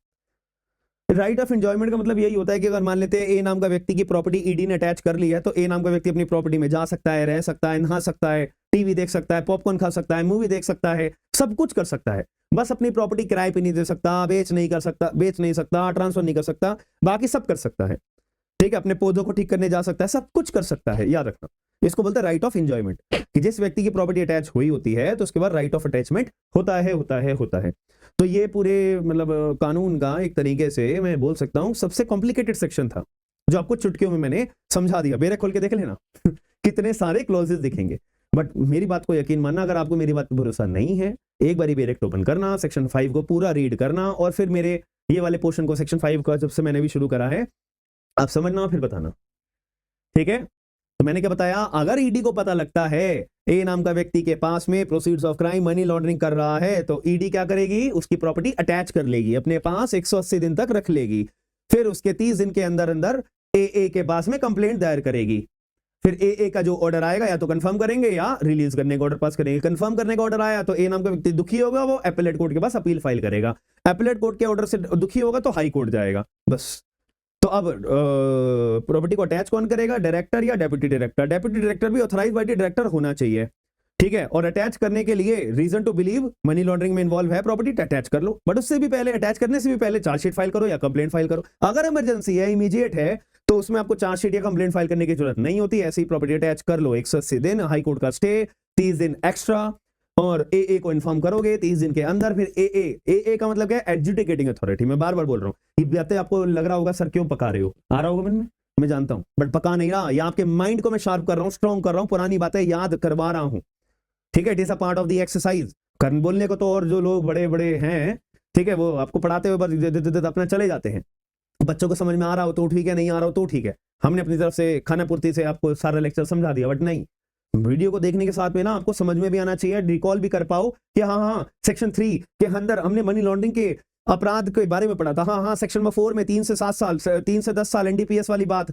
राइट ऑफ एंजॉयमेंट का मतलब यही होता है कि अगर मान लेते हैं ए नाम का व्यक्ति की प्रॉपर्टी ईडी ने अटैच कर ली है, तो ए नाम का व्यक्ति अपनी प्रॉपर्टी में जा सकता है, रह सकता है, नहा सकता है, टीवी देख सकता है, पॉपकॉर्न खा सकता है, मूवी देख सकता है, सब कुछ कर सकता है, बस अपनी प्रॉपर्टी किराए पे नहीं दे सकता, बेच नहीं सकता, ट्रांसफर नहीं कर सकता, बाकी सब कर सकता है, ठीक है। अपने पौधों को ठीक करने जा सकता है, सब कुछ कर सकता है, याद रखना। इसको बोलते हैं राइट ऑफ एंजॉयमेंट, कि जिस व्यक्ति की प्रॉपर्टी अटैच हुई होती है तो उसके बाद राइट ऑफ अटैचमेंट होता है। तो ये पूरे मतलब कानून का एक तरीके से मैं बोल सकता हूं सबसे कॉम्प्लिकेटेड सेक्शन था, जो आपको चुटकियों में मैंने समझा दिया। बेरे खोल के देख लेना कितने सारे क्लॉजेस दिखेंगे। बट मेरी बात को यकीन मानना, अगर आपको मेरी बात पर भरोसा नहीं है, एक बारी बेरेक्ट ओपन करना, सेक्शन 5 को पूरा रीड करना, और फिर मेरे ये वाले पोर्शन को सेक्शन 5 का जब से मैंने भी शुरू करा है आप समझना फिर बताना, ठीक है। तो मैंने क्या बताया, अगर ईडी को पता लगता है ए नाम का व्यक्ति के पास में proceeds of crime money laundering कर रहा है, तो ईडी क्या करेगी, उसकी प्रॉपर्टी अटैच कर लेगी, अपने पास 180 दिन तक रख लेगी, फिर उसके 30 दिन के अंदर अंदर ए के पास में कंप्लेंट दायर करेगी, फिर ए का जो ऑर्डर आएगा या तो कंफर्म करेंगे या रिलीज करने का ऑर्डर पास करेंगे। कंफर्म करने का ऑर्डर आया तो ए नाम का व्यक्ति दुखी होगा, वो एपेलेट कोर्ट के पास अपील फाइल करेगा, एपेलेट कोर्ट के ऑर्डर से दुखी होगा तो हाई कोर्ट जाएगा, बस। तो अब प्रॉपर्टी को अटैच कौन करेगा, डायरेक्टर या डेप्यूटी डायरेक्टर। डेप्यूटी डायरेक्टर भी ऑथराइज्ड बाय द डायरेक्टर होना चाहिए, ठीक है। और अटैच करने के लिए reason to believe money laundering में इन्वॉल्व है प्रॉपर्टी, अटैच कर लो, बट उससे भी पहले, अटैच करने से भी पहले चार्जशीट फाइल करो या कंप्लेंट फाइल करो। अगर इमरजेंसी है, इमीडिएट है, तो उसमें आपको चार्जशीट या कंप्लेंट फाइल करने की जरूरत नहीं होती, ऐसे ही प्रॉपर्टी अटैच कर लो। 180 दिन हाई कोर्ट का स्टे, 30 दिन एक्स्ट्रा, और ए को इन्फॉर्म करोगे 30 दिन के अंदर। फिर ए का मतलब क्या है, एडजुडिकेटिंग अथॉरिटी। मैं बार बार बोल रहा हूँ, ये बातें आपको लग रहा होगा सर क्यों पका रहे हो, आ रहा होगा मन में, मैं जानता हूं, बट पका नहीं रहा, या आपके माइंड को मैं शार्प कर रहा हूं, स्ट्रॉन्ग कर रहा हूं, पुरानी बातें याद करवा रहा हूं, ठीक है। It is a part of the exercise. Karan बोलने को तो और जो लोग बड़े बड़े हैं, ठीक है, वो आपको पढ़ाते हुए बस अपना चले जाते हैं। बच्चों को समझ में आ रहा हो तो ठीक है, नहीं आ रहा हो तो ठीक है, हमने अपनी तरफ से खाना पूर्ति से आपको सारा लेक्चर समझा दिया, बट नहीं, वीडियो को देखने के साथ में ना आपको समझ में भी आना चाहिए, रिकॉल भी कर पाओ कि हाँ सेक्शन 3 के अंदर हमने मनी लॉन्ड्रिंग के अपराध के बारे में पढ़ा था। हाँ सेक्शन नंबर 4 में 3 से 7 साल 3 से 10 साल एनडीपीएस वाली बात,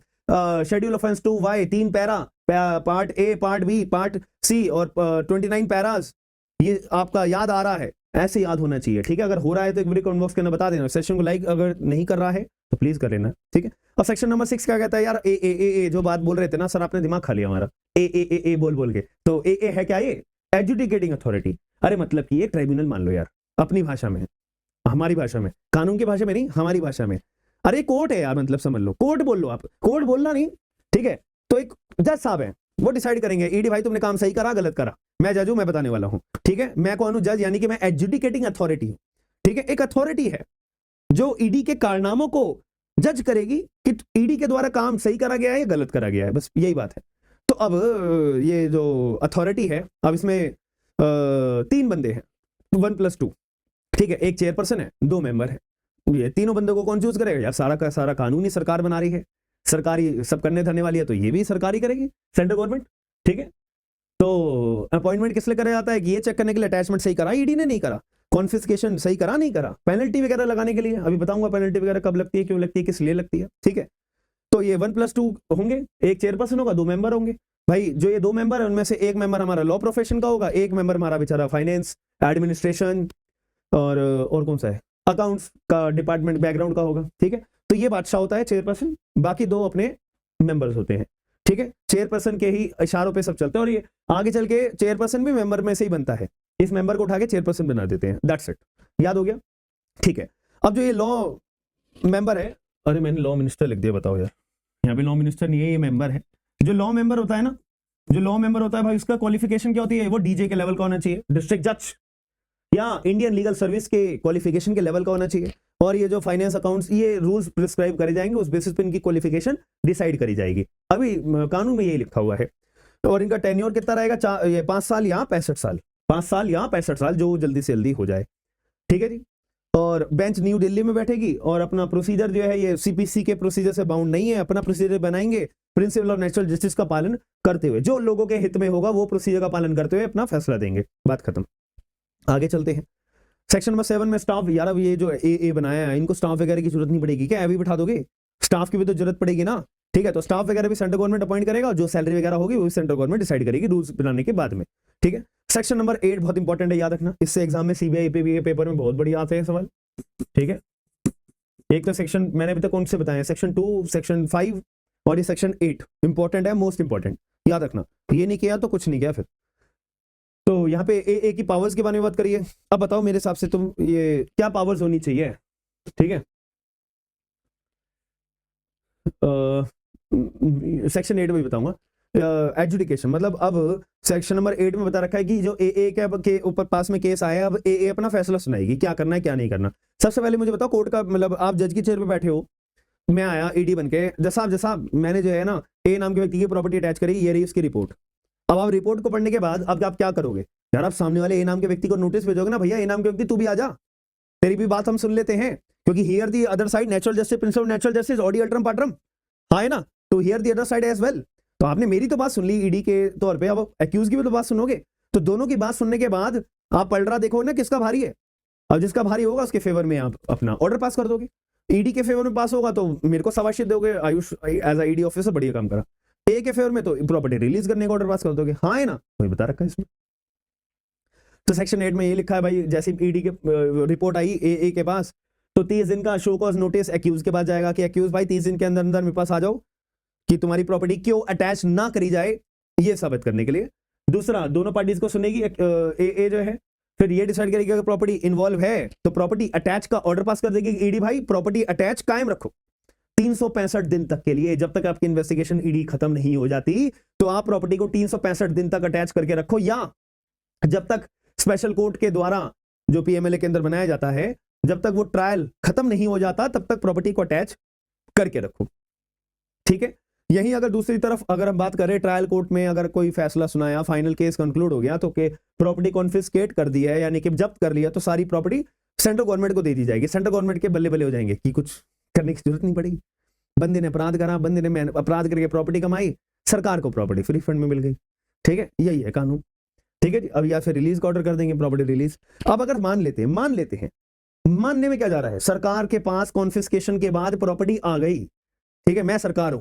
schedule offence 2Y 3 para, part A part B part C और 29 पैराज, ये आपका याद आ रहा है, ऐसे याद होना चाहिए। ठीक है, अगर हो रहा है तो एक वीडियो कमेंट बॉक्स के अंदर बता देना, सेशन को लाइक अगर नहीं कर रहा है तो प्लीज कर लेना। ठीक है, और सेक्शन नंबर 6 क्या कहता है यार, ए जो बात बोल रहे थे ना सर, आपने दिमाग खा लिया हमारा, ए बोल के, तो ए है क्या, ये एडजुडिकेटिंग अथॉरिटी। अरे मतलब कि एक ट्राइब्यूनल मान लो यार, अपनी भाषा में, हमारी भाषा में, कानून की भाषा में नहीं, हमारी भाषा में। अरे कोर्ट है यार, मतलब समझ लो, कोर्ट बोल लो आप, कोर्ट बोलना नहीं। ठीक है, तो एक जज साहब है, वो डिसाइड करेंगे ईडी भाई तुमने काम सही करा गलत करा, मैं जज हूं, मैं बताने वाला हूं। ठीक है, मैं कौन हूं, जज, यानी कि मैं एडजुडिकेटिंग अथॉरिटी हूं। ठीक है, एक अथॉरिटी है जो ईडी के कारनामों को जज करेगी कि ईडी के द्वारा काम सही करा गया है या गलत करा गया है, बस यही बात है। तो अब ये जो अथॉरिटी है, अब इसमें 3 बंदे हैं, 1+2। ठीक है, एक चेयरपर्सन है, 2 मेंबर है। ये तीनों बंदों को कौन चूज करेगा यार, सारा का सारा कानून ही सरकार बना रही है, सरकारी सब करने धरने वाली है, तो ये भी सरकारी करेगी, सेंट्रल गवर्नमेंट। ठीक है, तो अपॉइंटमेंट किस लिए करा जाता है कि ये चेक करने के लिए अटैचमेंट सही करा ईडी ने नहीं करा, कॉन्फिस्केशन सही करा नहीं करा, पेनल्टी वगैरह लगाने के लिए, अभी बताऊंगा पेनल्टी वगैरह कब लगती है, क्यों लगती है, किस लिए लगती है। ठीक है, तो ये 1+2 होंगे, एक चेयरपर्सन होगा, 2 मेंबर होंगे। भाई जो ये 2 मेंबर है उनमें से एक मेंबर हमारा लॉ प्रोफेशन का होगा, एक मेंबर हमारा बेचारा फाइनेंस एडमिनिस्ट्रेशन और कौन सा है, अकाउंट्स का डिपार्टमेंट बैकग्राउंड का होगा। ठीक है, तो ये बादशाह होता है चेयरपर्सन, बाकी 2 अपने मेंबर्स होते हैं। ठीक है, चेयरपर्सन के ही इशारों पे सब चलते हैं, और ये आगे चल के चेयरपर्सन भी मेंबर में से ही बनता है, इस मेंबर को उठा के चेयरपर्सन बना देते हैं, दैट्स इट, याद हो गया। ठीक है, अब जो ये लॉ मेंबर है, अरे मैंने लॉ मिनिस्टर लिख दिया, बताओ यार, यहाँ पे लॉ मिनिस्टर नहीं है, ये मेंबर है। जो लॉ मेंबर होता है ना, जो लॉ मेंबर होता है भाई, उसका क्वालिफिकेशन क्या होती है, वो डीजे के लेवल का होना चाहिए, डिस्ट्रिक्ट जज या इंडियन लीगल सर्विस के क्वालिफिकेशन के लेवल का होना चाहिए। और ये जो फाइनेंस अकाउंट्स, ये रूल्स प्रिस्क्राइब करे जाएंगे, उस बेसिस पे इनकी क्वालिफिकेशन डिसाइड करी जाएगी, अभी कानून में यही लिखा हुआ है। और इनका टेन्योर कितना रहेगा, ये 5 साल या 65 साल, 5 साल या 65 साल, जो जल्दी से जल्दी हो जाए। ठीक है जी, और बेंच न्यू दिल्ली में बैठेगी, और अपना प्रोसीजर जो है ये सीपीसी के प्रोसीजर से बाउंड नहीं है, अपना प्रोसीजर बनाएंगे प्रिंसिपल ऑफ नेचुरल जस्टिस का पालन करते हुए, जो लोगों के हित में होगा वो प्रोसीजर का पालन करते हुए अपना फैसला देंगे, बात खत्म। आगे चलते हैं, सेक्शन नंबर 7 में स्टाफ, यार अब ये जो ए बनाया है, इनको स्टाफ वगैरह की जरूरत नहीं पड़ेगी क्या, अभी बिठा दोगे, स्टाफ की भी तो जरूरत पड़ेगी ना। ठीक है, तो स्टाफ वगैरह भी सेंट्रल गवर्नमेंट अपॉइंट करेगा, जो सैलरी वगैरह होगी वो सेंट्रल गवर्नमेंट डिसाइड करेगी रूल्स बनाने के बाद में। ठीक है, सेक्शन नंबर 8 बहुत इंपॉर्टेंट है, याद रखना, इससे एग्जाम में सीबीआई के पेपर में बहुत बढ़िया आते हैं सवाल। ठीक है, एक तो सेक्शन मैंने अभी तक कौन से बताए, सेक्शन 2, सेक्शन 5 और ये सेक्शन 8 इंपॉर्टेंट है, मोस्ट इंपॉर्टेंट, याद रखना, ये नहीं किया तो कुछ नहीं किया फिर। तो यहाँ पे ए की पावर्स के बारे में बात करिए। अब बताओ मेरे हिसाब से तुम ये क्या पावर्स होनी चाहिए। ठीक है, सेक्शन 8 में बताऊंगा, एडजुडिकेशन, मतलब अब सेक्शन नंबर 8 में बता रखा है कि जो ए के ऊपर पास में केस आया, अब ए अपना फैसला सुनाएगी, क्या करना है क्या नहीं करना। सबसे पहले मुझे बताओ कोर्ट का, मतलब आप जज की चेयर पे बैठे हो, मैं आया ईडी बन के, जैसा मैंने जो है ना ए नाम के व्यक्ति की प्रॉपर्टी अटैच करी, ये रही उसकी रिपोर्ट। अब आप रिपोर्ट को पढ़ने के बाद अब आप क्या करोगे यार, आप सामने वाले ए नाम के व्यक्ति को नोटिस भेजोगे ना, भैया ए नाम के व्यक्ति तू भी आ जा, तेरी भी बात हम सुन लेते हैं, क्योंकि hear the other side natural justice, principle natural justice, audi alteram partem, हाँ है ना, तो hear the other side as well. तो आपने मेरी तो बात सुन ली ईडी के तौर पे, अब एक्यूज की भी तो बात सुनोगे, तो दोनों की बात सुनने के बाद आप पलटा देखो ना किसका भारी है, अब जिसका भारी होगा उसके फेवर में आप अपना ऑर्डर पास कर दोगे। ईडी के फेवर में पास होगा तो मेरे को शाबाशी दोगे, Ayush as a ED officer बढ़िया काम करा, ए के फेवर में तो प्रॉपर्टी रिलीज करने का ऑर्डर पास कर दोगे, हाँ है ना, वही बता रखा है इसमें। तो सेक्शन 8 में ये लिखा है भाई, जैसे ईडी के रिपोर्ट आई ए के पास, तो 30 दिन का शो कॉज नोटिस एक्यूज के पास जाएगा कि एक्यूज भाई 30 दिन के अंदर अंदर मेरे पास आ जाओ कि तुम्हारी प्रॉपर्टी क्यों अटैच ना करी जाए, ये साबित करने के लिए। दूसरा, दोनों पार्टीज को सुनेगी ए जो है, फिर ये डिसाइड करेगी अगर प्रॉपर्टी इन्वॉल्व है तो प्रॉपर्टी अटैच का ऑर्डर पास कर देगी ईडी भाई, प्रॉपर्टी अटैच कायम रखो 365 दिन तक के लिए, जब तक आपकी इन्वेस्टिगेशन ईडी खत्म नहीं हो जाती, तो आप प्रॉपर्टी को 365 दिन तक अटैच करके रखो, या जब तक स्पेशल कोर्ट के द्वारा जो पीएमएलए के अंदर बनाया जाता है, जब तक वो ट्रायल खत्म नहीं हो जाता तब तक प्रॉपर्टी को अटैच करके रखो। ठीक है, यही अगर दूसरी तरफ अगर हम बात करें, ट्रायल कोर्ट में अगर कोई फैसला सुनाया, फाइनल केस कंक्लूड हो गया, तो के प्रॉपर्टी कॉन्फिस्केट कर दी है, यानी कि जब्त कर लिया, तो सारी प्रॉपर्टी सेंट्रल गवर्नमेंट को दे दी जाएगी, सेंट्रल गवर्नमेंट के बल्ले बल्ले हो जाएंगे कि कुछ करने की जरूरत नहीं पड़ेगी। बंदे ने अपराध करा, बंदे ने अपराध करके प्रॉपर्टी कमाई, सरकार को प्रॉपर्टी फ्री फंड में मिल गई। ठीक है, यही है कानून। ठीक है जी, अब या फिर रिलीज का ऑर्डर कर देंगे, प्रॉपर्टी रिलीज। अब अगर मान लेते हैं मानने में क्या जा रहा है, सरकार के पास कॉन्फिस्केशन के बाद प्रॉपर्टी आ गई, ठीक है, मैं सरकार हूं,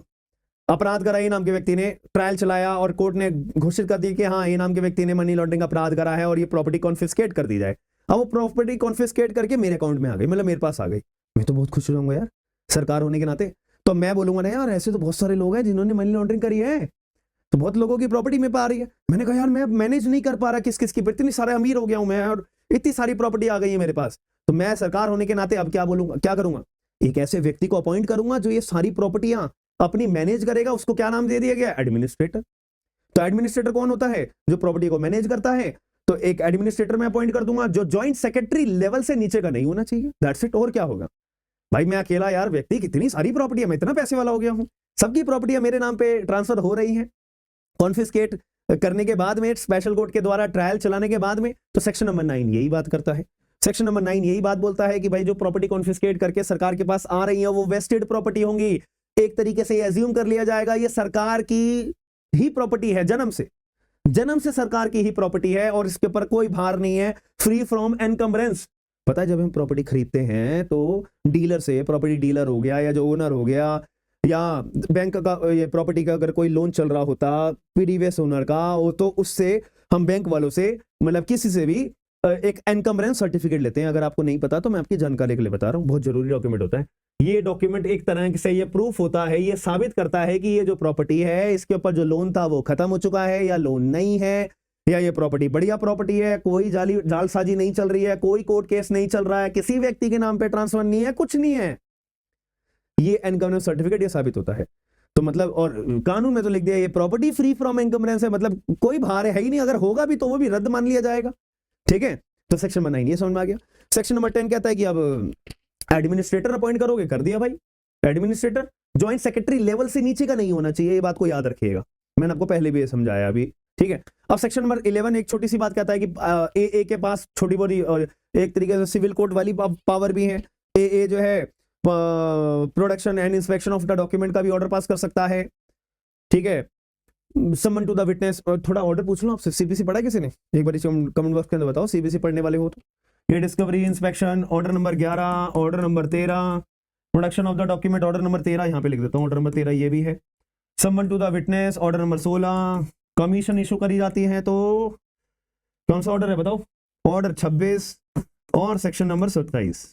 अपराध करा ए नाम के व्यक्ति ने, ट्रायल चलाया और कोर्ट ने घोषित कर दी कि हाँ ए नाम के व्यक्ति ने मनी लॉन्ड्रिंग अपराध करा है और ये प्रॉपर्टी कॉन्फिस्केट कर दी जाए। अब वो प्रॉपर्टी कॉन्फिस्केट करके मेरे अकाउंट में आ गई, मतलब मेरे पास आ गई, मैं तो बहुत खुश हो जाऊंगा यार सरकार होने के नाते। तो मैं बोलूंगा ना यार ऐसे तो बहुत सारे लोग हैं जिन्होंने मनी लॉन्ड्रिंग करी है, तो बहुत लोगों की प्रॉपर्टी में पा रही है। मैंने कहा यार मैं मैनेज नहीं कर पा रहा किस किस की, इतनी सारे अमीर हो गया हूं मैं और इतनी सारी प्रॉपर्टी आ गई है मेरे पास, तो मैं सरकार होने के नाते अब क्या बोलूंगा, क्या करूंगा, एक ऐसे व्यक्ति को अपॉइंट करूंगा जो ये सारी प्रॉपर्टियां अपनी मैनेज करेगा। उसको क्या नाम दे दिया गया, एडमिनिस्ट्रेटर। तो एडमिनिस्ट्रेटर कौन होता है, जो प्रॉपर्टी को मैनेज करता है। तो एक एडमिनिस्ट्रेटर मैं अपॉइंट कर दूंगा जो ज्वाइंट सेक्रेटरी लेवल से नीचे का नहीं होना चाहिए, दैट्स इट। और क्या होगा भाई, मैं अकेला यार व्यक्ति, कितनी सारी प्रॉपर्टी है, मैं इतना पैसे वाला हो गया हूं, सबकी प्रॉपर्टियां मेरे नाम पे ट्रांसफर हो रही है कॉन्फिस्केट करने के बाद में, स्पेशल कोर्ट के द्वारा ट्रायल चलाने के बाद में। तो सेक्शन नंबर 9 यही बात करता है, सेक्शन नंबर 9 यही बात बोलता है कि भाई जो प्रॉपर्टी कॉन्फिस्केट करके सरकार के पास आ रही है वो वेस्टेड प्रॉपर्टी होंगी। एक तरीके से एज्यूम कर लिया जाएगा ये सरकार की ही प्रॉपर्टी है, जन्म से सरकार की ही प्रॉपर्टी है और इसके ऊपर कोई भार नहीं है, फ्री फ्रॉम एनकम्बरेंस। पता है जब हम प्रॉपर्टी खरीदते हैं तो डीलर से, प्रॉपर्टी डीलर हो गया या जो ओनर हो गया या बैंक का ये प्रॉपर्टी का अगर कोई लोन चल रहा होता प्रीवियस ओनर का, वो तो उससे हम बैंक वालों से मतलब किसी से भी एक एनकम्बरेंस सर्टिफिकेट लेते हैं। अगर आपको नहीं पता तो मैं आपकी जानकारी के लिए बता रहा हूं, बहुत जरूरी डॉक्यूमेंट होता है ये डॉक्यूमेंट। एक तरह से ये प्रूफ होता है, ये साबित करता है कि ये जो प्रॉपर्टी है इसके ऊपर जो लोन था वो खत्म हो चुका है या लोन नहीं है, या ये प्रॉपर्टी बढ़िया प्रॉपर्टी है, कोई जालसाजी नहीं चल रही है, कोई कोर्ट केस नहीं चल रहा है, किसी व्यक्ति के नाम पे ट्रांसफर नहीं है, कुछ नहीं है। ये एनकम्बरेंस सर्टिफिकेट ये साबित होता है। तो मतलब और कानून में तो लिख दिया ये प्रॉपर्टी फ्री फ्रॉम एनकम्बरेंस है, मतलब कोई भार है ही नहीं, अगर होगा भी तो वो भी रद्द मान लिया जाएगा। ठीक है, तो सेक्शन नंबर 9 ये समझ में आ गया। सेक्शन नंबर 10 कहता है कि अब एडमिनिस्ट्रेटर अपॉइंट करोगे, कर दिया भाई। एडमिनिस्ट्रेटर ज्वाइंट सेक्रेटरी लेवल से नीचे का नहीं होना चाहिए, ये बात को याद रखिएगा, मैंने आपको पहले भी ये समझाया अभी। ठीक है, अब सेक्शन नंबर 11 एक छोटी सी बात कहता है कि ए के पास छोटी बड़ी और एक तरीके से सिविल कोर्ट वाली पावर भी है। ए जो है production and inspection of the document का भी ऑर्डर पास कर सकता है। ठीक है, समन टू द विटनेस, थोड़ा ऑर्डर पूछ लो आपसे, सीबीसी पढ़ा किसी ने, एक बार कमेंट बॉक्स के अंदर बताओ सीबीसी पढ़ने वाले हो तो। ये discovery inspection order number 11, order number 13, production of the document order number 13, यहाँ पे लिख देता हूँ ऑर्डर नंबर 13 ये भी है। Summon to the witness order number 16, commission issue करी जाती है तो कौन सा ऑर्डर है बताओ, ऑर्डर 26 और सेक्शन नंबर 27।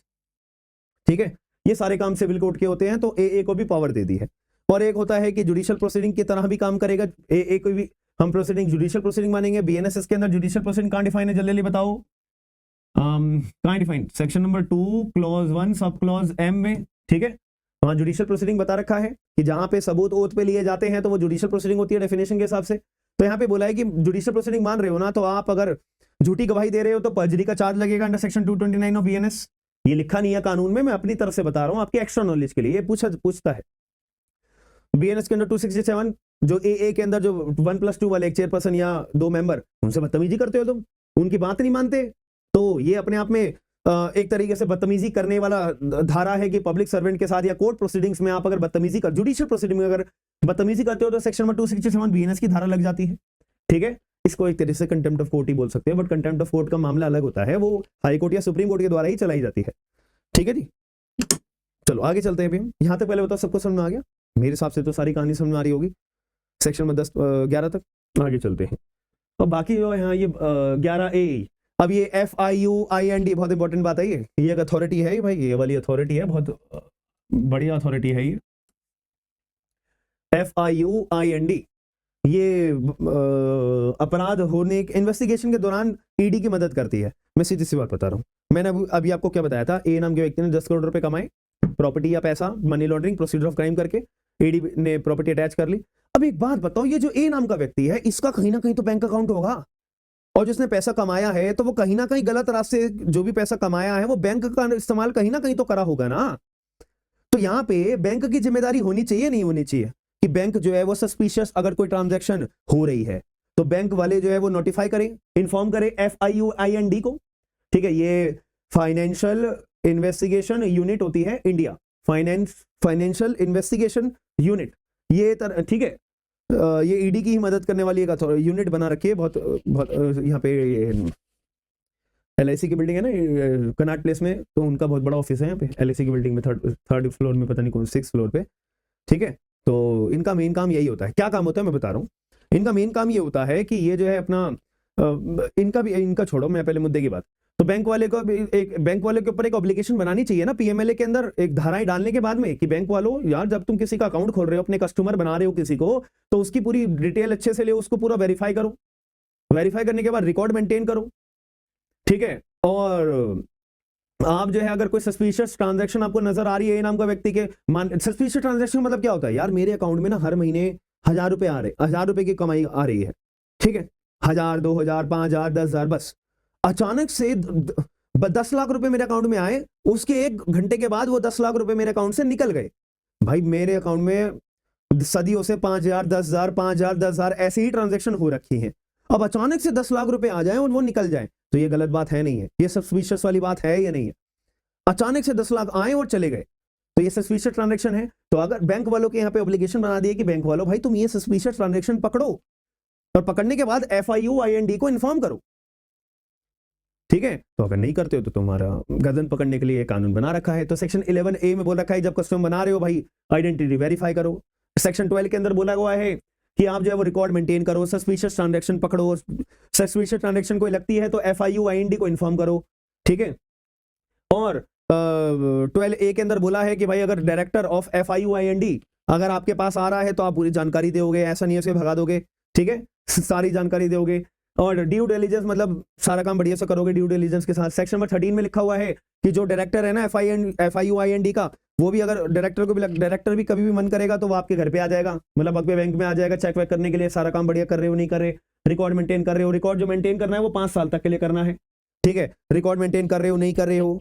ठीक है, ये सारे काम सिविल कोर्ट के होते हैं, तो ए को भी पावर दे दी है। और एक होता है कि जुडिशियल प्रोसीडिंग की तरह भी काम करेगा, ए को भी हम प्रोसीडिंग जुडिशियल प्रोसीडिंग मानेंगे। बीएनएसएस के अंदर जुडिशियल प्रोसीडिंग कहां डिफाइन है, जल्दी बताओ कहां define, section number 2 clause 1 sub clause M में। ठीक है, वहां जुडिशियल प्रोसीडिंग बता रखा है कि जहां पे सबूत ओथ पे लिए जाते हैं तो वो जुडिशियल प्रोसीडिंग होती है डेफिनेशन के हिसाब से। तो यहाँ पे बोला है कि जुडिशियल प्रोसीडिंग मान रहे हो ना, तो आप अगर झूठी गवाही दे रहे हो तो पर्जरी का चार्ज लगेगा अंडर सेक्शन 229 ऑफ बीएनएस। ये लिखा नहीं है कानून में, मैं अपनी तरफ से बता रहा हूं आपके एक्स्ट्रा नॉलेज के लिए, ये पूछता है बीएनएस के अंदर 267 जो ए के अंदर जो 1+2 वाले एक चेयरपर्सन या 2 मेंबर, उनसे बदतमीजी करते हो तुम, उनकी बात नहीं मानते, तो ये अपने आप में एक तरीके से बदतमीजी करने वाला धारा है कि पब्लिक सर्वेंट के साथ या कोर्ट प्रोसीडिंग्स में आप अगर बदतमीजी कर, जुडिशियल प्रोसीडिंग में अगर बदतमीजी करते हो तो सेक्शन नंबर 267 बीएनएस की धारा लग जाती है। ठीक है, इसको एक तरीके से कंटेम्प्ट ऑफ कोर्ट ही बोल सकते हैं, बट कंटेम्प्ट ऑफ कोर्ट का मामला अलग होता है, वो हाई कोर्ट या सुप्रीम कोर्ट के द्वारा ही चलाई जाती है। ठीक है जी, चलो आगे चलते हैं। अभी यहाँ तक पहले बताओ सबको समझ में आ गया, मेरे हिसाब से तो सारी कहानी समझ में आ रही होगी सेक्शन में 10-11 तक। आगे चलते हैं और बाकी जो है यहाँ ये 11A, अब ये FIUIND बहुत इंपॉर्टेंट बात है, ये एक अथॉरिटी है भाई, ये वाली अथॉरिटी है, बहुत बढ़िया अथॉरिटी है ये FIUIND। ये अपराध होने इन्वेस्टिगेशन के दौरान ईडी की मदद करती है। मैं सीधी सी बात बता रहा हूँ, मैंने अभी आपको क्या बताया था, ए नाम के व्यक्ति ने 10 करोड़ रुपए कमाए प्रॉपर्टी या पैसा money laundering procedure of crime करके, ईडी ने प्रॉपर्टी अटैच कर ली। अब एक बात बताओ, ये जो ए नाम का व्यक्ति है इसका कहीं ना कहीं तो बैंक अकाउंट होगा, और जिसने पैसा कमाया है तो वो कहीं ना कहीं गलत रास्ते जो भी पैसा कमाया है वो बैंक का इस्तेमाल कहीं ना कहीं तो करा होगा ना। तो यहाँ पे बैंक की जिम्मेदारी होनी चाहिए नहीं होनी चाहिए कि बैंक जो है वो सस्पिशियस अगर कोई ट्रांजैक्शन हो रही है तो बैंक वाले जो है वो नोटिफाई करें, इन्फॉर्म करें FIUIND को। ठीक है, ये फाइनेंशियल इन्वेस्टिगेशन यूनिट होती है इंडिया, फाइनेंशियल इन्वेस्टिगेशन यूनिट ये ठीक है, ये ईडी की ही मदद करने वाली एक यूनिट बना रखी है, बहुत बहुत यहाँ पे एलआईसी की बिल्डिंग है ना कनाट प्लेस में, तो उनका बहुत बड़ा ऑफिस है यहाँ पे एलआईसी की बिल्डिंग में, थर्ड फ्लोर में, पता नहीं कौन 6th फ्लोर पे। ठीक है, तो इनका मेन काम यही होता है। क्या काम होता है मैं बता रहा हूँ। इनका मेन काम ये होता है कि ये जो है अपना इनका छोड़ो, मैं पहले मुद्दे की बात। तो बैंक वाले के ऊपर एक ऑब्लिगेशन बनानी चाहिए ना पीएमएलए के अंदर, एक धाराएं डालने के बाद में कि बैंक वालों यार जब तुम किसी का अकाउंट खोल रहे हो, अपने कस्टमर बना रहे हो किसी को, तो उसकी पूरी डिटेल अच्छे से ले, उसको पूरा वेरीफाई करो, वेरीफाई करने के बाद रिकॉर्ड मेंटेन करो। ठीक है, और आप जो है अगर कोई सस्पिशियस ट्रांजैक्शन आपको नजर आ रही है नाम का व्यक्ति के, सस्पिशियस ट्रांजैक्शन मतलब क्या होता है यार, मेरे अकाउंट में ना हर महीने 1000 रुपए आ रहे, 1000 रुपए की कमाई आ रही है, ठीक है, 1000, 2000, 5000, 10,000, बस अचानक से 10 लाख रुपए मेरे अकाउंट में आए, उसके 1 घंटे के बाद वो 10 लाख रुपए मेरे अकाउंट से निकल गए। भाई मेरे अकाउंट में सदियों से 5000, 10,000, 5000, 10,000 ऐसे ही ट्रांजेक्शन हो रखी है, अब अचानक से 10 लाख रुपए आ जाए और वो निकल जाए, तो ये गलत बात है नहीं है, ये सस्पिशियस वाली बात है या नहीं है। अचानक से 10 लाख आए और चले गए, तो ये सस्पिशियस ट्रांजैक्शन है। तो अगर बैंक वालों के यहाँ पे ऑब्लिगेशन बना दिए कि बैंक वालों भाई तुम ये सस्पिशियस ट्रांजैक्शन पकड़ो, और पकड़ने के बाद FIUIND को इन्फॉर्म करो। ठीक है, तो अगर नहीं करते हो तो तुम्हारा गर्दन पकड़ने के लिए कानून बना रखा है। तो सेक्शन 11A में बोल रखा है जब कस्टमर बना रहे हो भाई आइडेंटिटी वेरीफाई करो। सेक्शन 12 के अंदर बोला हुआ है कि आप जो है वो रिकॉर्ड मेंटेन करो, सस्पिशियस ट्रांजैक्शन पकड़ो, सस्पिशियस ट्रांजैक्शन कोई लगती है तो FIUIND को इन्फॉर्म करो। ठीक है, और 12A के अंदर बोला है कि भाई अगर डायरेक्टर ऑफ FIUIND अगर आपके पास आ रहा है तो आप पूरी जानकारी दोगे, ऐसा नहीं है उसे भगा दोगे। ठीक है, सारी जानकारी दोगे, और ड्यू डिलिजेंस मतलब सारा काम बढ़िया से करोगे ड्यू डिलिजेंस के साथ। सेक्शन नंबर 13 में लिखा हुआ है कि जो डायरेक्टर है ना FIUIND का, वो भी अगर डायरेक्टर भी कभी भी मन करेगा तो वो आपके घर पे आ जाएगा, मतलब आपके बैंक में आ जाएगा चेक वेक करने के लिए, सारा काम बढ़िया कर रहे हो नहीं कर रहे, रिकॉर्ड मेंटेन कर रहे हो, रिकॉर्ड जो मेंटेन करना है वो 5 साल तक के लिए करना है। ठीक है, रिकॉर्ड मेंटेन कर रहे हो नहीं कर रहे हो,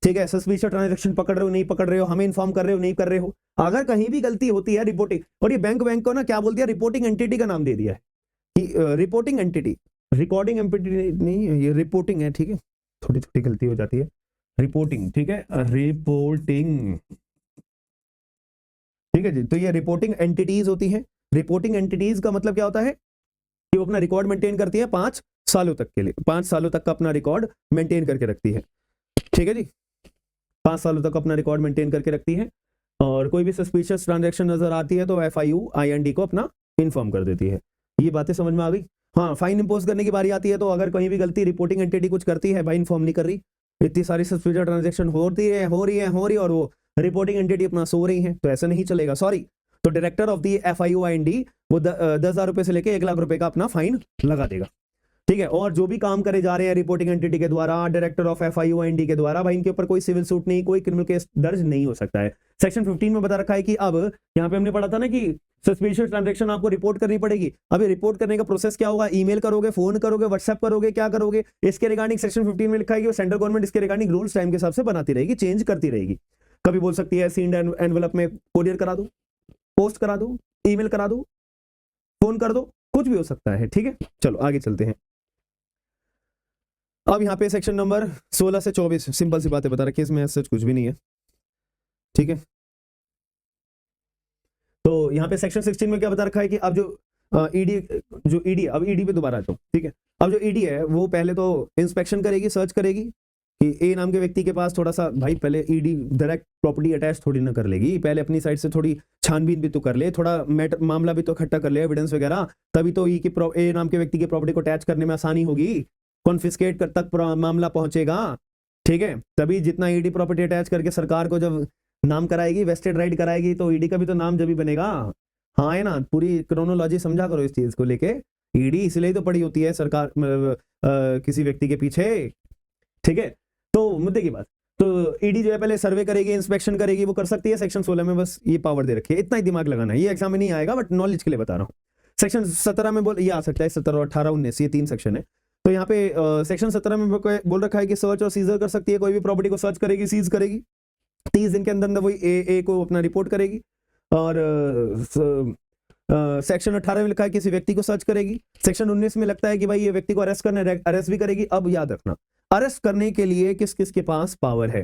ठीक है, सस्पिशियस ट्रांजैक्शन पकड़ रहे हो नहीं पकड़ रहे हो, हमें इन्फॉर्म कर रहे हो नहीं कर रहे हो। अगर कहीं भी गलती होती है रिपोर्टिंग, और ये बैंक को ना क्या बोल दिया, रिपोर्टिंग एंटिटी का नाम दे दिया है कि रिपोर्टिंग एंटिटी, रिकॉर्डिंग एंटिटी नहीं, ये रिपोर्टिंग है। ठीक है, थोड़ी थोड़ी गलती हो जाती है, रिपोर्टिंग, ठीक है, रिपोर्टिंग, ठीक है जी। तो ये रिपोर्टिंग एंटिटीज होती है। रिपोर्टिंग एंटिटीज का मतलब क्या होता है कि वो अपना रिकॉर्ड मेंटेन करती है 5 सालों तक के लिए, 5 सालों तक का अपना रिकॉर्ड मेंटेन करके रखती है। ठीक है जी, 5 सालों तक अपना रिकॉर्ड मेंटेन करके रखती है, और कोई भी सस्पिशियस ट्रांजैक्शन नजर आती है तो FIUIND को अपना इन्फॉर्म कर देती है। ये बातें समझ में आ गई। हाँ, फाइन इंपोज करने की बारी आती है तो अगर कहीं भी गलती रिपोर्टिंग एंटिटी कुछ करती है, भाई इन्फॉर्म नहीं कर रही, इतनी सारी सस्पिशियस ट्रांजैक्शन हो रही है और वो रिपोर्टिंग एंटिटी अपना सो रही है, तो ऐसा नहीं चलेगा, सॉरी। तो डायरेक्टर ऑफ दी FIUIND वो 10,000 रुपए से लेके 1 लाख रुपए का अपना फाइन लगा देगा। ठीक है, और जो भी काम करे जा रहे हैं रिपोर्टिंग एंटिटी के द्वारा, डायरेक्टर ऑफ FIUIND के द्वारा, भाई इनके ऊपर कोई सिविल सूट नहीं, कोई क्रिमिनल केस दर्ज नहीं हो सकता है। सेक्शन 15 में बता रखा है कि अब यहाँ पे हमने पढ़ा था ना कि सस्पिशियस ट्रांजैक्शन आपको रिपोर्ट करनी पड़ेगी। अब ये रिपोर्ट करने का प्रोसेस क्या होगा, ईमेल करोगे, फोन करोगे, व्हाट्सएप करोगे, क्या करोगे, इसके रिगार्डिंग सेक्शन 15 में लिखा है कि सेंट्रल गवर्नमेंट इसके रिगार्डिंग रूल्स टाइम के हिसाब से बनाती रहेगी, चेंज करती रहेगी। कभी बोल सकती है सील्ड एनवेलप में कोरियर करा दो, पोस्ट करा दो, ईमेल करा दो, फोन कर दो, कुछ भी हो सकता है। ठीक है, चलो आगे चलते हैं। अब यहाँ पे सेक्शन नंबर 16 से 24 सिंपल सी बातें बता रखी है, इसमें सच कुछ भी नहीं है। ठीक है, तो यहाँ पे सेक्शन 16 में क्या बता रखा है कि अब जो ईडी अब ईडी पे दोबारा आता हूँ। ठीक है, अब जो ईडी है वो पहले तो इंस्पेक्शन करेगी, सर्च करेगी कि ए नाम के व्यक्ति के पास थोड़ा सा, भाई पहले ईडी डायरेक्ट प्रॉपर्टी अटैच थोड़ी ना कर लेगी, पहले अपनी साइड से थोड़ी छानबीन भी तो कर ले, थोड़ा मामला भी तो इकट्ठा कर ले, एविडेंस वगैरह, तभी तो ए नाम के व्यक्ति की प्रॉपर्टी को अटैच करने में आसानी होगी, कॉन्फिस्केट कर तक मामला पहुंचेगा। ठीक है, तभी जितना ईडी प्रॉपर्टी अटैच करके सरकार को जब नाम कराएगी, वेस्टेड राइट कराएगी, तो ईडी का भी तो नाम जब ही बनेगा। हाँ है ना, पूरी क्रोनोलॉजी समझा करो इस चीज को लेके। ईडी इसलिए तो पड़ी होती है सरकार किसी व्यक्ति के पीछे। ठीक है, तो मुद्दे की बात, तो ईडी जो है पहले सर्वे करेगी, इंस्पेक्शन करेगी, वो कर सकती है। सेक्शन 16 में बस ये पावर दे रखी है, इतना ही दिमाग लगाना है, ये एग्जाम में नहीं आएगा बट नॉलेज के लिए बता रहा हूँ। सेक्शन 17 में ये आ सकता है, 17, 18, 19 ये 3 सेक्शन है। तो यहाँ पे सेक्शन 17 में बोल रखा है कि सर्च और सीजर कर सकती है, कोई भी प्रॉपर्टी को सर्च करेगी, सीज करेगी, 30 दिन के अंदर वही ए को अपना रिपोर्ट करेगी। और सेक्शन 18 में लिखा है किसी व्यक्ति को सर्च करेगी। सेक्शन 19 में लगता है कि भाई ये व्यक्ति को अरेस्ट करना है, अरेस्ट भी करेगी। अब याद रखना, अरेस्ट करने के लिए किस किस के पास पावर है,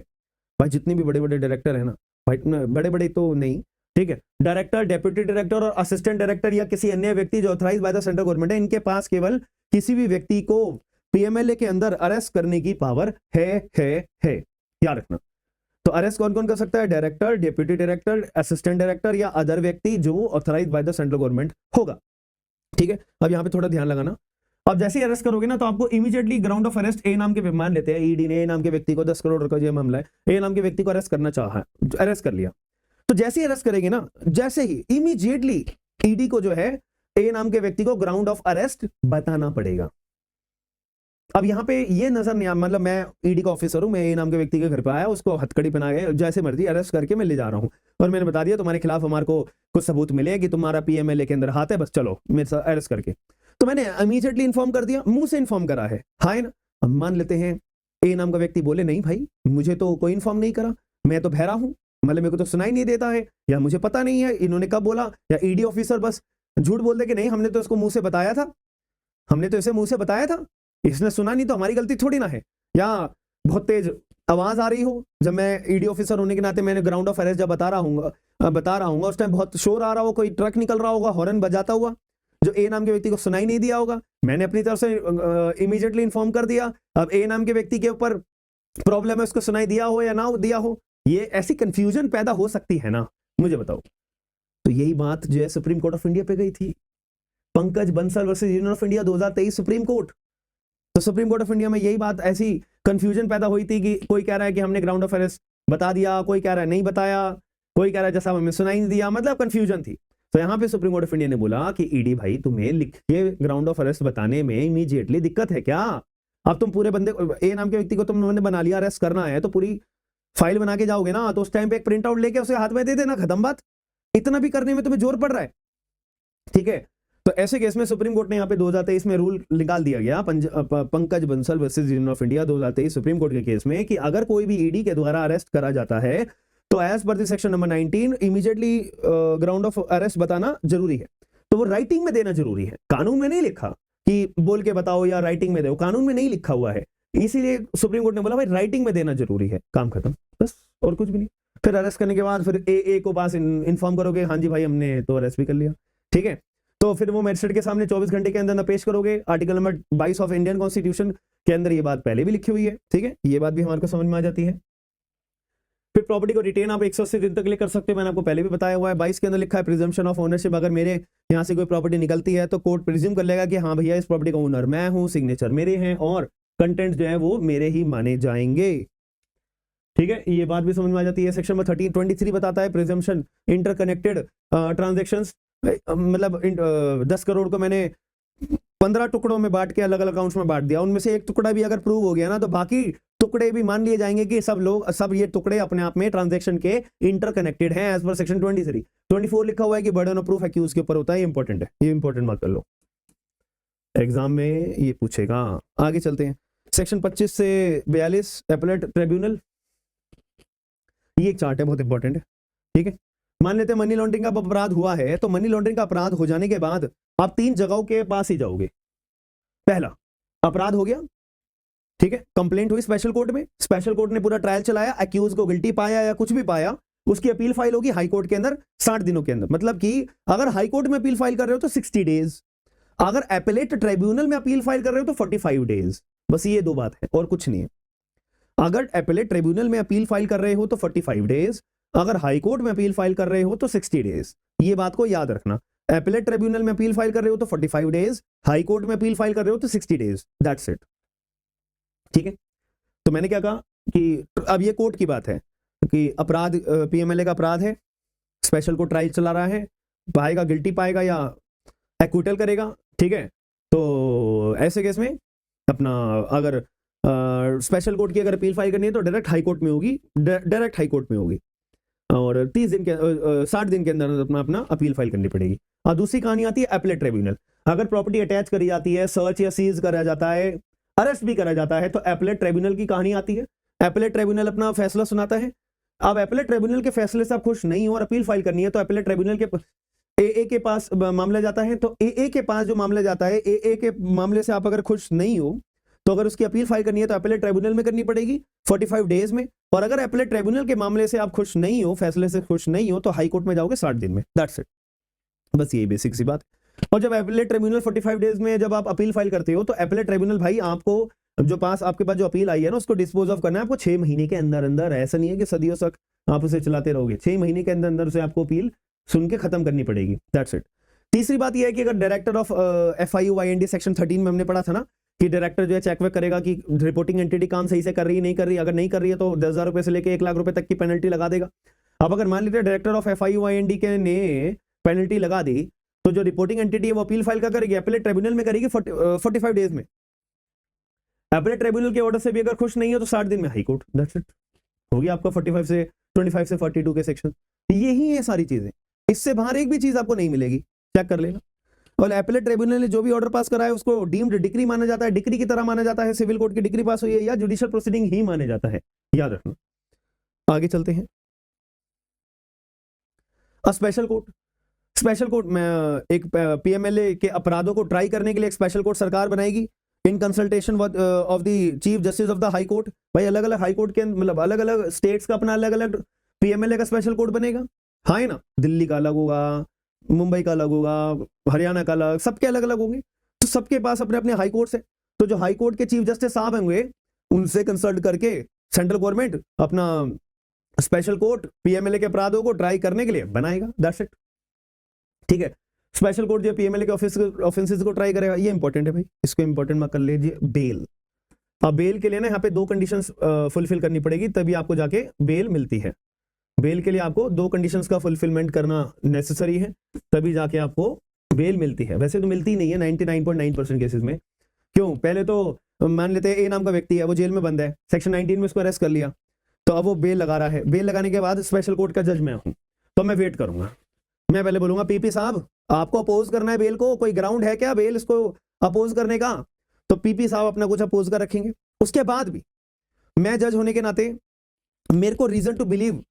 भाई जितने भी बड़े बड़े डायरेक्टर है ना, भाई बड़े बड़े तो नहीं, ठीक है। डायरेक्टर, डेप्यूटी डायरेक्टर और असिस्टेंट डायरेक्टर या किसी अन्य व्यक्ति जो authorise by the central government है, इनके पास केवल किसी भी व्यक्ति को पीएमएलए के अंदर अरेस्ट करने की पावर है। याद रखना। तो अरेस्ट कौन कौन कर सकता है? Director, deputy director, assistant director या अदर व्यक्ति जो authorise by the central government होगा। ठीक है, अब यहां पे थोड़ा ध्यान लगाना। अब जैसे ही अरेस्ट करोगे ना तो आपको इमीडिएटली ग्राउंड ऑफ अरेस्ट ए नाम के मान लेते हैं, ईडी ने ए नाम के व्यक्ति को 10 करोड़ का जो मामला है, ए नाम के व्यक्ति को अरेस्ट करना चाहा, अरेस्ट कर लिया। तो जैसे ही अरेस्ट करेंगे ना, जैसे ही इमीडिएटली ईडी को जो है ए नाम के व्यक्ति को ग्राउंड ऑफ अरेस्ट बताना पड़ेगा। अब यहां पे ये नजर नहीं, मतलब मैं ईडी का ऑफिसर हूं, मैं ए नाम के व्यक्ति के घर पे आया, उसको हथकड़ी पहना के जैसे मर्जी अरेस्ट करके मैं ले जा रहा हूं और मैंने बता दिया तुम्हारे खिलाफ हमारे को कुछ सबूत मिले कि तुम्हारा पीएमएलए के अंदर हाथ है, बस चलो मेरे साथ अरेस्ट करके। तो मैंने इमीडिएटली इन्फॉर्म कर दिया, मुंह से इन्फॉर्म करा है, हाँ ना। अब मान लेते हैं ए नाम का व्यक्ति बोले नहीं भाई मुझे तो कोई इन्फॉर्म नहीं करा, मैं तो बहरा हूं, मतलब मेरे को तो सुनाई नहीं देता है, या मुझे पता नहीं है इन्होंने कब बोला, या ईडी ऑफिसर बस झूठ बोल दे कि नहीं हमने तो इसको मुंह से बताया था, हमने तो इसे मुंह से बताया था, इसने सुना नहीं तो हमारी गलती थोड़ी ना है। या बहुत तेज आवाज आ रही हो, जब मैं ईडी ऑफिसर होने के नाते मैंने ग्राउंड ऑफ अरेस्ट जब बता रहा हूँ उस टाइम बहुत शोर आ रहा हो, कोई ट्रक निकल रहा होगा हॉर्न बजाता हुआ, जो ए नाम के व्यक्ति को सुनाई नहीं दिया होगा, मैंने अपनी तरफ से इमीडिएटली इन्फॉर्म कर दिया। अब ए नाम के व्यक्ति के ऊपर प्रॉब्लम है, उसको सुनाई दिया हो या ना दिया हो, ये ऐसी कंफ्यूजन पैदा हो सकती है ना, मुझे बताओ। तो यही बात जो है सुप्रीम कोर्ट ऑफ इंडिया पे गई थी, Pankaj Bansal versus union of India 2023 supreme court. तो सुप्रीम कोर्ट ऑफ इंडिया में यही बात, ऐसी कंफ्यूजन पैदा हुई थी कि कोई कह रहा है कि हमने ग्राउंड ऑफ अरेस्ट बता दिया, कोई कह रहा है नहीं बताया, कोई कह रहा है जैसा हमें सुनाई नहीं दिया, मतलब कंफ्यूजन थी। तो यहां पे सुप्रीम कोर्ट ऑफ इंडिया ने बोला कि ईडी भाई तुम्हें लिखिए ग्राउंड ऑफ अरेस्ट बताने में इमीडिएटली दिक्कत है क्या? अब तुम पूरे बंदे ए नाम के व्यक्ति को तुमने बना लिया, अरेस्ट करना है तो पूरी फाइल बना के जाओगे ना, तो उस टाइम पे एक प्रिंट आउट लेके उसे हाथ में दे देना, खत्म बात। इतना भी करने में तुम्हें जोर पड़ रहा है, ठीक है। तो ऐसे केस में सुप्रीम कोर्ट ने यहाँ पे 2023 में रूल निकाल दिया गया, Pankaj Bansal versus union of India 2023 supreme court के केस में, कि अगर कोई भी ईडी के द्वारा अरेस्ट करा जाता है तो as per the section number 19 immediately ground of arrest बताना जरूरी है। तो वो राइटिंग में देना जरूरी है, कानून में नहीं लिखा कि बोल के बताओ या राइटिंग में दो, कानून में नहीं लिखा हुआ है, इसीलिए सुप्रीम कोर्ट ने बोला भाई राइटिंग में देना जरूरी है, काम खत्म, बस और कुछ भी नहीं। फिर अरेस्ट करने के बाद फिर ए को पास इन्फॉर्म करोगे, हाँ जी भाई हमने तो अरेस्ट भी कर लिया, ठीक है। तो फिर वो मैजिस्ट्रेट के सामने 24 घंटे के अंदर ना पेश करोगे। Article number 22 of Indian constitution के अंदर ये बात पहले भी लिखी हुई है, ठीक है, ये बात भी हमारे को समझ में आ जाती है। फिर प्रॉपर्टी को रिटेन आप 180 दिन तक ले कर सकते हो, मैंने आपको पहले भी बताया हुआ है। 22 के अंदर लिखा है प्रिजम्पशन ऑफ ओनरशिप, अगर मेरे यहाँ से कोई प्रॉपर्टी निकलती है तो कोर्ट प्रिज्यूम कर लेगा कि हाँ भैया इस प्रॉपर्टी का ओनर मैं हूँ, सिग्नेचर मेरे हैं और कंटेंट जो है वो मेरे ही माने जाएंगे, ठीक है, ये बात भी समझ में आ जाती है। सेक्शन नंबर 23 बताता है प्रिजम्पशन इंटरकनेक्टेड ट्रांजैक्शंस, मतलब 10 करोड़ को मैंने 15 टुकड़ों में बांट के अलग अलग अकाउंट्स में बांट दिया, उनमें से एक टुकड़ा भी अगर प्रूव हो गया ना तो बाकी टुकड़े भी मान लिए जाएंगे कि सब ये टुकड़े अपने आप में ट्रांजैक्शन के इंटरकनेक्टेड हैं एज पर सेक्शन 23। 24 लिखा हुआ है कि बर्डन ऑफ प्रूफ एक्यूज के ऊपर होता है, ये इंपॉर्टेंट है, ये इंपॉर्टेंट मत कर लो, एग्जाम में ये पूछेगा। आगे चलते हैं, सेक्शन 25 से 42 एपेलेट ट्रिब्यूनल, ये एक चार्ट है, बहुत इंपॉर्टेंट है, ठीक है। मान लेते हैं मनी लॉन्ड्रिंग का अपराध हुआ है, तो मनी लॉन्ड्रिंग का अपराध हो जाने के बाद आप 3 जगहों के पास ही जाओगे। पहला, अपराध हो गया, ठीक है, कंप्लेंट हुई स्पेशल कोर्ट में, स्पेशल कोर्ट ने पूरा ट्रायल चलाया, एक्यूज को गिल्टी पाया या कुछ भी पाया, उसकी अपील फाइल होगी हाई कोर्ट के अंदर 60 दिनों के अंदर। मतलब कि अगर हाई कोर्ट में अपील फाइल कर रहे हो तो 60 डेज, अगर एपेलेट ट्राइब्यूनल में अपील फाइल कर रहे हो तो 45 डेज, बस ये 2 बात है और कुछ नहीं है। अगर एपेलेट ट्राइब्यूनल में अपील फाइल कर रहे हो तो 45 डेज, अगर हाई कोर्ट में अपील फाइल कर रहे हो तो 60 डेज, ये बात को याद रखना। एपेलेट ट्राइब्यूनल में अपील फाइल कर रहे हो तो 45 डेज, हाई कोर्ट में अपील फाइल कर रहे हो तो 60 डेज, दैट्स इट, ठीक है। तो मैंने क्या कहा कि अब ये कोर्ट की बात है कि अपराध पीएमएलए का अपराध है, स्पेशल कोर्ट ट्रायल चला रहा है, पाएगा गिल्टी पाएगा या एक्विटल करेगा, ठीक है। तो ऐसे केस में अपना अगर स्पेशल कोर्ट की अगर अपील फाइल करनी है तो डायरेक्ट हाई कोर्ट में होगी, डायरेक्ट हाई कोर्ट में होगी, और 30 दिन के 60 दिन के अंदर अपना अपील फाइल करनी पड़ेगी। और दूसरी कहानी आती है एपेलेट ट्रिब्यूनल, अगर प्रॉपर्टी अटैच करी जाती है, सर्च या सीज करा जाता है, अरेस्ट भी करा जाता है, तो एपेलेट ट्रिब्यूनल की कहानी आती है। एपेलेट ट्रिब्यूनल अपना फैसला सुनाता है। अब एपेलेट ट्रिब्यूनल के फैसले से आप खुश नहीं हो और अपील फाइल करनी है तो एपेलेट ट्रिब्यूनल के ए के पास मामला जाता है, तो ए के पास जो मामला जाता है, ए के मामले से आप अगर खुश नहीं हो तो अगर उसकी अपील फाइल करनी है तो एपेलेट ट्रिब्यूनल में करनी पड़ेगी 45 डेज में, और अगर एपेलेट ट्रिब्यूनल के मामले से आप खुश नहीं हो, फैसले से खुश नहीं हो, तो हाई कोर्ट में जाओगे 60 दिन में, दैट्स इट। बस यही बेसिक सी बात। और जब एपेलेट ट्रिब्यूनल 45 डेज में जब आप अपील फाइल करते हो, तो एपेलेट ट्रिब्यूनल भाई आपको आपके पास जो अपील आई है ना, उसको डिस्पोज ऑफ करना है आपको 6 महीने के अंदर अंदर। ऐसा नहीं है कि सदियों तक आप उसे चलाते रहोगे, 6 महीने के अंदर अंदर से आपको अपील सुन के खत्म करनी पड़ेगी, दैट्स इट। तीसरी बात यह है कि अगर डायरेक्टर ऑफ FIUIND सेक्शन 13 में हमने पढ़ा था ना कि डायरेक्टर जो है चेक वेक करेगा कि रिपोर्टिंग एंटिटी काम सही से कर रही है नहीं कर रही, अगर नहीं कर रही है तो 10,000 रुपए से लेकर 1 लाख रुपए तक की पेनल्टी लगा देगा। अब अगर मान लीजिए डायरेक्टर ऑफ FIUIND के ने पेनल्टी लगा दी, तो जो रिपोर्टिंग एंटिटी है वो अपील फाइल का करेगी, एपेलेट ट्रिब्यूनल में करेगी 45 डेज में। एपेलेट ट्रिब्यूनल के ऑर्डर से भी अगर खुश नहीं हो तो 60 दिन में हाई कोर्ट, दैट्स इट। हो गया आपका 25 से 42 के सेक्शन। यही है सारी चीजें, इससे बाहर एक भी चीज आपको नहीं मिलेगी, चेक कर लेना। और एपेलेट ट्रिब्यूनल ने जो भी ऑर्डर पास करा है उसको डीम्ड डिक्री माना जाता है, डिक्री की तरह माना जाता है, सिविल कोर्ट की डिक्री पास हुई है या जुडिशियल प्रोसीडिंग ही माने जाता है, याद रखना। आगे चलते हैं। स्पेशल कोर्ट में एक PMLA के अपराधों को ट्राई करने के लिए एक स्पेशल कोर्ट सरकार बनाएगी in consultation of the chief justice of the high court. भाई अलग अलग हाई कोर्ट के मतलब अलग अलग स्टेट्स का अपना अलग अलग PMLA का स्पेशल कोर्ट बनेगा, हाँ है ना। दिल्ली का अलग होगा, मुंबई का अलग होगा, हरियाणा का अलग, सबके अलग अलग होंगे। तो सबके पास अपने अपने हाई कोर्ट्स है। तो जो हाई कोर्ट के चीफ जस्टिस साहब होंगे उनसे कंसल्ट करके सेंट्रल गवर्नमेंट अपना स्पेशल कोर्ट PMLA के अपराधों को ट्राई करने के लिए बनाएगा, दैट्स इट। ठीक है, स्पेशल कोर्ट जो PMLA के ऑफेंसेस को ट्राई करेगा, ये इंपॉर्टेंट है भाई, इसको इंपॉर्टेंट मत कर लीजिए। बेल, अब बेल के लिए ना यहाँ पे 2 कंडीशंस फुलफिल करनी पड़ेगी, तभी आपको जाके बेल मिलती है। बेल के लिए आपको 2 कंडीशंस का फुलफिलमेंट करना नेसेसरी है, तभी जाके आपको बेल मिलती है। वैसे तो मिलती नहीं है 99.9% केसेस में। क्यों? पहले तो मान लेते हैं ए नाम का व्यक्ति है, वो जेल में बंद है, सेक्शन 19 में उसको अरेस्ट कर लिया, तो अब वो बेल लगा रहा है। बेल लगाने के बाद स्पेशल कोर्ट का जज मैं हूं, तो मैं वेट करूंगा। मैं पहले बोलूंगा PP साहब आपको अपोज करना है बेल को, कोई ग्राउंड है क्या बेल इसको अपोज करने का? तो PP साहब अपना कुछ अपोज कर रखेंगे। उसके बाद भी मैं जज होने के नाते मेरे को रीजन टू बिलीव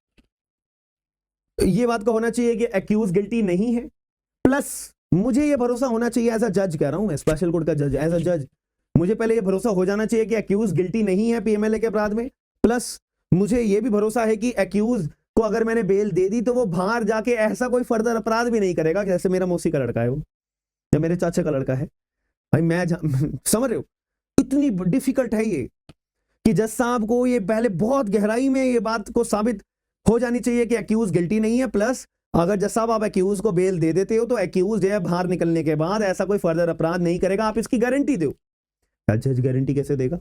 ये बात का होना चाहिए कि एक्यूज गिल्टी नहीं है, प्लस मुझे ये भरोसा होना चाहिए एज अ जज, कह रहा हूं मैं स्पेशल कोर्ट का जज, एज अ जज मुझे पहले ये भरोसा हो जाना चाहिए कि एक्यूज गिल्टी नहीं है PMLA के अपराध में, प्लस मुझे ये भी भरोसा है कि एक्यूज को अगर मैंने बेल दे दी तो वो बाहर जाके ऐसा कोई फर्दर अपराध भी नहीं करेगा, जैसे मेरा मौसी का लड़का है वो या मेरे चाचा का लड़का है। भाई मैं समझ रहे हो इतनी डिफिकल्ट है ये कि जज साहब को ये पहले बहुत गहराई में ये बात को साबित हो जानी चाहिए कि एक्यूज गिल्टी नहीं है, प्लस अगर जज साहब आप एक्यूज को बेल दे देते हो तो एक्यूज जो है बाहर निकलने के बाद ऐसा कोई फर्दर अपराध नहीं करेगा, आप इसकी गारंटी दो। जज गारंटी कैसे देगा?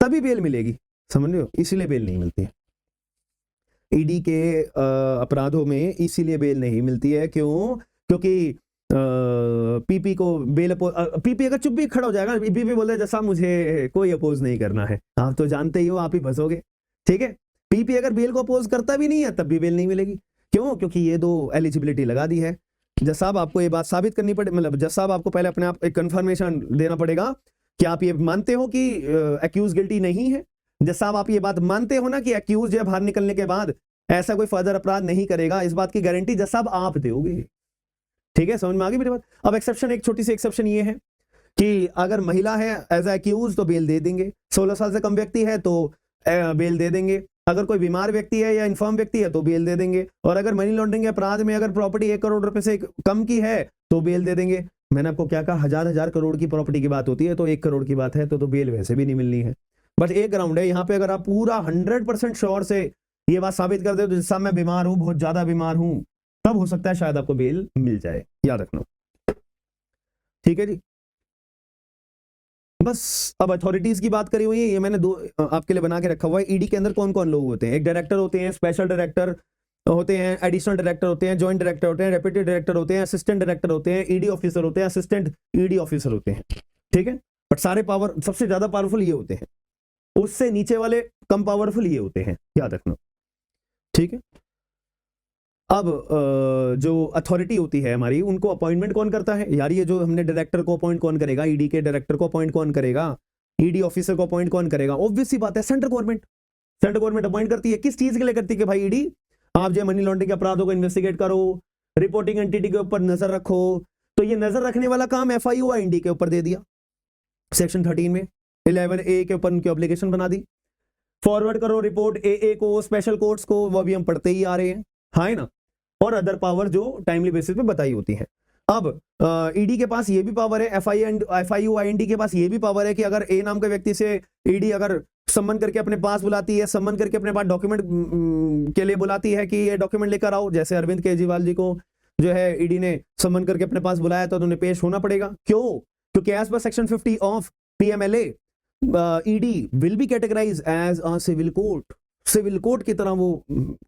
तभी बेल मिलेगी, समझ रहे हो, इसीलिए बेल नहीं मिलती है। ED के अपराधों में इसीलिए बेल नहीं मिलती है, क्यों? क्योंकि PP को बेल PP अगर चुप भी खड़ा हो जाएगा, PP बोले जैसा मुझे कोई अपोज नहीं करना है, आप तो जानते ही हो आप ही फंसोगे, ठीक है। PP अगर बेल को अपोज करता भी नहीं है तब भी बेल नहीं मिलेगी, क्यों? क्योंकि ये 2 एलिजिबिलिटी लगा दी है। जज साहब आपको ये बात साबित करनी पड़े, मतलब जज साहब आपको पहले अपने आप एक कंफर्मेशन देना पड़ेगा कि आप ये मानते हो कि एक्यूज गिल्टी नहीं है। जज साहब आप ये बात मानते हो ना कि एक्यूज जो है बाहर निकलने के बाद ऐसा कोई फर्दर अपराध नहीं करेगा, इस बात की गारंटी जज साहब आप दोगे, ठीक है। समझ में आ गई मेरी बात? अब एक्सेप्शन, एक छोटी सी एक्सेप्शन ये है कि अगर महिला है एज एक्यूज तो बेल दे देंगे, 16 साल से कम व्यक्ति है तो बेल दे देंगे, अगर कोई बीमार व्यक्ति है या इन्फर्म व्यक्ति है तो बेल दे देंगे, और अगर मनी लॉन्ड्रिंग के अपराध में अगर प्रॉपर्टी 1 करोड़ रुपए से कम की है तो बेल दे देंगे। मैंने आपको क्या कहा, हजार करोड़ की प्रॉपर्टी की बात होती है तो 1 करोड़ की बात है तो बेल वैसे भी नहीं मिलनी है। बट एक ग्राउंड है यहाँ पे, अगर आप पूरा 100% श्योर से ये बात साबित कर दे तो जिस मैं बीमार हूं, बहुत ज्यादा बीमार हूं, तब हो सकता है शायद आपको बेल मिल जाए, याद रखना, ठीक है जी। बस अब अथॉरिटीज की बात करी हुई है, ये मैंने 2 आपके लिए बना के रखा हुआ है। ED के अंदर कौन कौन लोग होते हैं? एक डायरेक्टर होते हैं, स्पेशल डायरेक्टर होते हैं, एडिशनल डायरेक्टर होते हैं, जॉइंट डायरेक्टर होते हैं, डेप्यूटी डायरेक्टर होते हैं, असिस्टेंट डायरेक्टर होते हैं, ED ऑफिसर होते हैं, असिस्टेंट ED ऑफिसर होते हैं, ठीक है। बट सारे पावर सबसे ज्यादा पावरफुल ये होते हैं, उससे नीचे वाले कम पावरफुल ये होते हैं, याद रखना, ठीक है। अब जो अथॉरिटी होती है हमारी, उनको अपॉइंटमेंट कौन करता है यार? ये जो हमने डायरेक्टर को अपॉइंट कौन करेगा, ED के डायरेक्टर को अपॉइंट कौन करेगा, ED ऑफिसर को अपॉइंट कौन करेगा? ऑब्वियस सी बात है, central government. Central government appoint करती है, किस चीज के लिए करती है कि भाई ED आप जो मनी लॉन्ड्रिंग के अपराधों को इन्वेस्टिगेट करो, रिपोर्टिंग एंटिटी के ऊपर नजर रखो। तो ये नजर रखने वाला काम FIUIND के ऊपर दे दिया, सेक्शन 13 में 11A के ऊपर उनकी ऑब्लिगेशन बना दी। फॉरवर्ड करो रिपोर्ट एए को, स्पेशल कोर्ट्स को, वो भी हम पढ़ते ही आ रहे हैं, हाँ है ना, और अदर पावर जो टाइमली बेसिस पे बताई होती है। अब ईडी के पास ये भी पावर है, FIU-IND के पास ये भी पावर है कि अगर ए नाम के व्यक्ति से ईडी अगर सम्मन करके अपने पास बुलाती है, सम्मन करके अपने पास डॉक्यूमेंट के लिए बुलाती है कि ये डॉक्यूमेंट लेकर आओ, जैसे अरविंद केजरीवाल जी को जो है ईडी ने सम्मन करके अपने पास बुलाया तो उन्हें पेश होना पड़ेगा। क्यों? क्योंकि as per section 50 of PMLA ED will be categorise as a civil court, civil court की तरह वो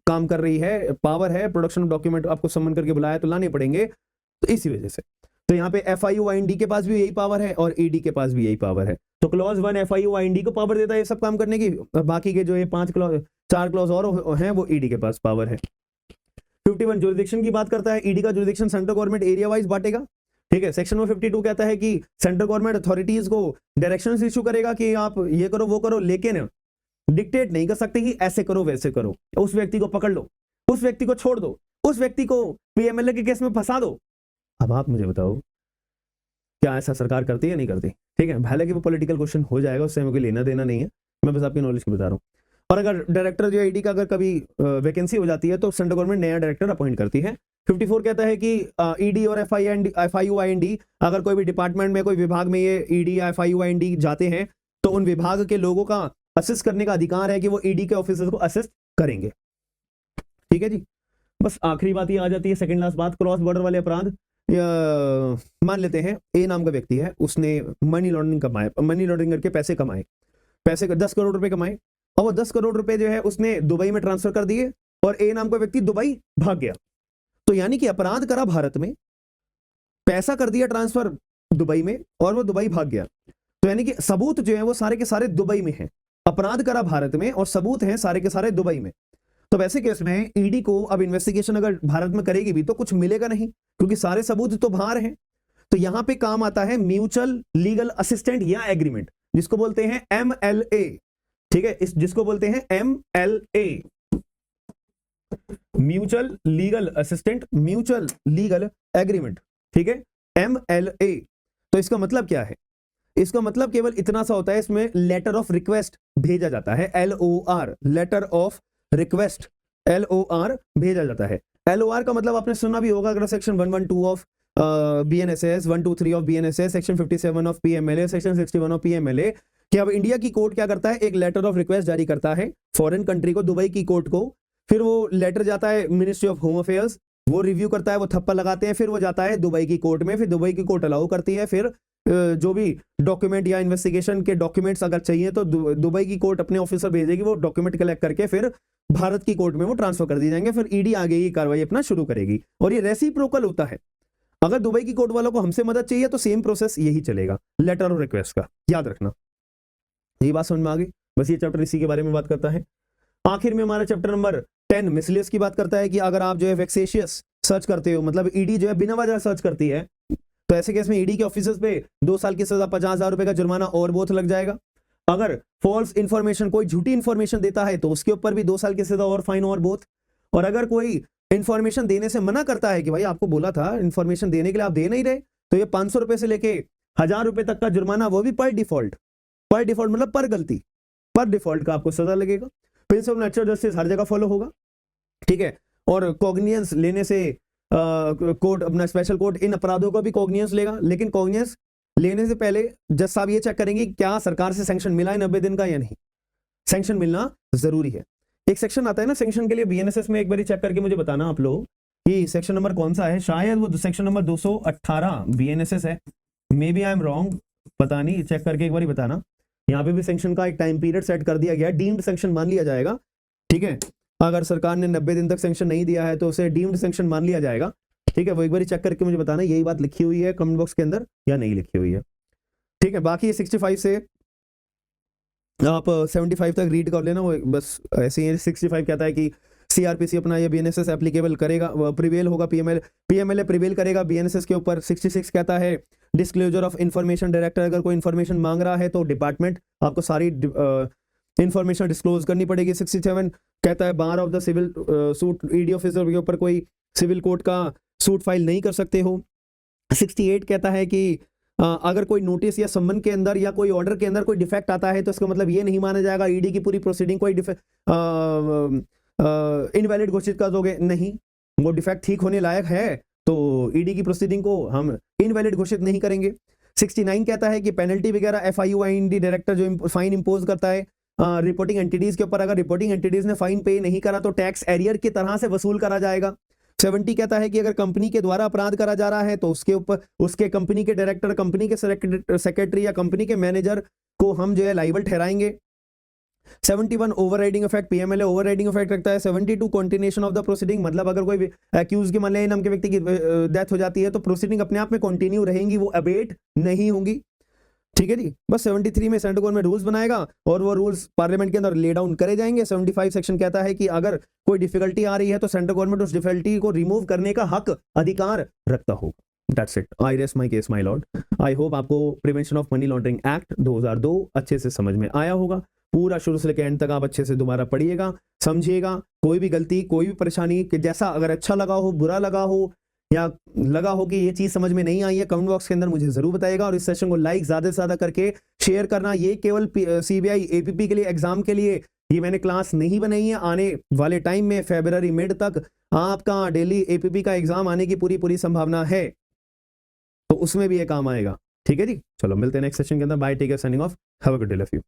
काम कर रही है, पावर है, प्रोडक्शन ऑफ डॉक्यूमेंट आपको सम्मन करके बुलाया तो लाने पड़ेंगे, तो इसी वजह से। तो यहाँ पे FIU-IND के पास भी यही पावर है और ईडी के पास भी यही पावर है। तो क्लॉज 1 FIU-IND को पावर देता है ये सब काम करने की, बाकी के जो ये 4 क्लॉज और हैं वो ईडी के पास पावर है। 51 जुरिडिक्शन की बात करता है, ईडी का jurisdiction central government area wise बांटेगा, ठीक है। सेक्शन 52 कहता है कि सेंट्रल गवर्नमेंट अथॉरिटीज को डायरेक्शंस इशू करेगा कि आप ये करो वो करो, लेकिन डिक्टेट नहीं कर सकते कि ऐसे करो वैसे करो, उस व्यक्ति को पकड़ लो, उस व्यक्ति को छोड़ दो, उस व्यक्ति को PMLA के केस में फंसा दो। अब आप मुझे बताओ क्या ऐसा सरकार करती है? नहीं करती, ठीक है। हालांकि वो पॉलिटिकल क्वेश्चन हो जाएगा, उससे हमें कोई लेना देना नहीं है, मैं बस आपकी नॉलेज को बता रहा हूँ। और अगर डायरेक्टर जो ईडी का अगर कभी वैकेंसी हो जाती है तो सेंट्रल गवर्नमेंट नया डायरेक्टर अपॉइंट करती है। 54 कहता है कि ईडी और FIU-IND अगर कोई भी डिपार्टमेंट में, कोई विभाग में ये ईडी या FIU-IND जाते हैं तो उन विभाग के लोगों का असिस्ट करने का अधिकार है कि वो ईडी के ऑफिसर्स को असिस्ट करेंगे, ठीक है जी। बस आखिरी बात ये आ जाती है, सेकंड लास्ट बात, क्रॉस बॉर्डर वाले अपराध। मान लेते हैं ए नाम का व्यक्ति है, उसने मनी लॉन्ड्रिंग कमाए, मनी लॉन्ड्रिंग करके पैसे कमाए, पैसे 10 करोड़ रुपए कमाए, और वो 10 करोड़ रुपए जो है उसने दुबई में ट्रांसफर कर दिए और ए नाम का व्यक्ति दुबई भाग गया। तो यानी कि अपराध करा भारत में, पैसा कर दिया ट्रांसफर दुबई में और वो दुबई भाग गया। तो यानी कि सबूत जो है वो सारे के सारे दुबई में हैं, अपराध करा भारत में और सबूत हैं सारे के सारे दुबई में। तो वैसे केस में ईडी को अब इन्वेस्टिगेशन अगर भारत में करेगी भी तो कुछ मिलेगा नहीं, क्योंकि सारे सबूत तो बाहर हैं। तो यहां पे काम आता है म्यूचुअल लीगल असिस्टेंट या एग्रीमेंट, जिसको बोलते हैं MLA, ठीक है, जिसको बोलते हैं MLA, mutual legal assistant, mutual legal agreement, ठीक है, MLA। तो इसका मतलब क्या है? इसका मतलब केवल इतना सा होता है, इसमें लेटर ऑफ रिक्वेस्ट भेजा जाता है, LOR, letter of request, LOR भेजा जाता है। LOR का मतलब आपने सुना भी होगा, अगर section 112 of BNSS, 123 of BNSS, section 57 of PMLA, section 61 of PMLA, कि अब इंडिया की कोर्ट क्या करता है, एक लेटर ऑफ रिक्वेस्ट जारी करता है फॉरेन कंट्री को, दुबई की कोर्ट को, फिर वो लेटर जाता है मिनिस्ट्री ऑफ होम अफेयर्स, वो रिव्यू करता है, वो थप्पा लगाते हैं, फिर वो जाता है दुबई की कोर्ट में, फिर दुबई की कोर्ट अलाउ करती है, फिर जो भी डॉक्यूमेंट या इन्वेस्टिगेशन के डॉक्यूमेंट्स अगर चाहिए तो दुबई की कोर्ट अपने ऑफिसर भेजेगी, वो डॉक्यूमेंट कलेक्ट करके फिर भारत की कोर्ट में वो ट्रांसफर कर दिए जाएंगे, फिर ईडी आगे की कार्रवाई अपना शुरू करेगी। और ये रेसिप्रोकल होता है, अगर दुबई की कोर्ट वालों को हमसे मदद चाहिए तो सेम प्रोसेस यही चलेगा, लेटर ऑफ रिक्वेस्ट का, याद रखना। ये बात समझ में आ गई? बस ये चैप्टर इसी के बारे में बात करता है। आखिर में हमारा चैप्टर नंबर 10 मिसलेनियस की बात करता है कि अगर आप जो है वेक्सेशियस सर्च करते हो, मतलब ईडी जो है बिना वजह सर्च करती है, तो ऐसे केस में ईडी के ऑफिसर्स पे 2 साल की सजा, 50,000 रुपए का जुर्माना और बोथ लग जाएगा। अगर फॉल्स इंफॉर्मेशन, कोई झूठी इंफॉर्मेशन देता है तो उसके ऊपर भी 2 साल की सजा और फाइन और बोथ। और अगर कोई इंफॉर्मेशन देने से मना करता है कि भाई आपको बोला था इंफॉर्मेशन देने के लिए, आप दे नहीं रहे, तो ये 500 रुपए से लेके 1000 रुपए तक का जुर्माना, वो भी पर डिफॉल्ट मतलब पर गलती, पर डिफॉल्ट का आपको सजा लगेगा। प्रिंसिपल नेचुरल जस्टिस हर जगह फॉलो होगा, ठीक है। और कॉग्नियंस लेने से कोर्ट, अपना स्पेशल कोर्ट इन अपराधों को भी कॉग्नियंस लेगा, लेकिन कॉग्नियंस लेने से पहले जज साहब ये चेक करेंगे क्या सरकार से सैंक्शन मिला है 90 दिन का या नहीं। सैंक्शन मिलना जरूरी है। एक सेक्शन आता है ना सैंक्शन के लिए BNSS में, एक बार चेक करके मुझे बताना आप लोग कि सेक्शन नंबर कौन सा है। शायद वो सेक्शन नंबर 218 BNSS है, may be I am wrong, पता नहीं, चेक करके एक बार बताना। यहाँ पे भी सैंक्शन का एक टाइम पीरियड सेट कर दिया गया, डीम्ड सैंक्शन मान लिया जाएगा, ठीक है। अगर सरकार ने 90 दिन तक सैंक्शन नहीं दिया है तो उसे डीम्ड सैंक्शन मान लिया जाएगा, ठीक है। वो एक बार चेक करके मुझे बताना यही बात लिखी हुई है कमेंट बॉक्स के अंदर या नहीं लिखी हुई है, ठीक है। बाकी 65 से आप 75 तक रीड कर लेना, वो बस ऐसे ही। 65 कहता है कि CRPC अपना ये BNSS एप्लीकेबल करेगा, प्रिवेल होगा, PMLA प्रिवेल करेगा BNSS के ऊपर। 66 कहता है डिस्क्लोजर ऑफ इंफॉर्मेशन, डायरेक्टर अगर कोई इंफॉर्मेशन मांग रहा है तो डिपार्टमेंट आपको सारी इंफॉर्मेशन डिस्क्लोज करनी पड़ेगी। 67 कहता है bar of the civil suit, ED officer के ऊपर कोई सिविल कोर्ट का सूट फाइल नहीं कर सकते हो। 68 कहता है कि अगर कोई नोटिस या सम्मन के अंदर या कोई ऑर्डर के अंदर कोई डिफेक्ट आता है तो इसका मतलब ये नहीं माना जाएगा ईडी की पूरी प्रोसीडिंग कोई इनवैलिड घोषित कर दोगे, नहीं, वो डिफेक्ट ठीक होने लायक है तो ईडी की प्रोसीडिंग को हम इनवैलिड घोषित नहीं करेंगे। 69 कहता है कि पेनल्टी वगैरह FIUIND डायरेक्टर जो फाइन इंपोज करता है रिपोर्टिंग एंटिटीज के ऊपर, अगर रिपोर्टिंग एंटिटीज ने फाइन पे नहीं करा तो टैक्स एरियर की तरह से वसूल करा जाएगा। 70 कहता है कि अगर कंपनी के द्वारा अपराध करा जा रहा है तो उसके ऊपर उसके कंपनी के डायरेक्टर, कंपनी के सेक्रेटरी या कंपनी के मैनेजर को हम जो है लाइबल ठहराएंगे। 71 overriding effect, PMLA overriding effect रखता है। 72 कंटिन्यूएशन ऑफ द प्रोसीडिंग, मतलब अगर कोई एक्यूज के मान लें नाम के व्यक्ति की डेथ हो जाती है तो प्रोसीडिंग अपने आप में कंटिन्यू रहेंगी, वो अबेट नहीं होंगी, ठीक है जी। बस 73 में सेंट्रल गवर्नमेंट रूल्स बनाएगा और वो रूल्स पार्लियामेंट के अंदर ले डाउन करे जाएंगे। 75 सेक्शन कहता है कि अगर कोई डिफिकल्टी आ रही है तो सेंट्रल गवर्नमेंट उस डिफिकल्टी को रिमूव करने का हक, अधिकार रखता होगा। That's it, I rest my case my lord. I hope आपको prevention of money laundering act 2002 अच्छे से समझ में आया होगा। पूरा शुरू से लेकर एंड तक आप अच्छे से दोबारा पढ़िएगा, समझिएगा, कोई भी गलती, कोई भी परेशानी कि जैसा अगर अच्छा लगा हो, बुरा लगा हो या लगा हो कि ये चीज समझ में नहीं आई है, कमेंट बॉक्स के अंदर मुझे जरूर बताइएगा। और इस सेशन को लाइक ज्यादा से ज्यादा करके शेयर करना। ये केवल CBI APP के लिए, एग्जाम के लिए ये मैंने क्लास नहीं बनाई है। आने वाले टाइम में फरवरी मिड तक आपका डेली APP का एग्जाम आने की पूरी संभावना है, तो उसमें भी ये काम आएगा, ठीक है जी। चलो मिलते हैं नेक्स्ट सेशन के अंदर। Bye, take care, signing off, have a good day, love you.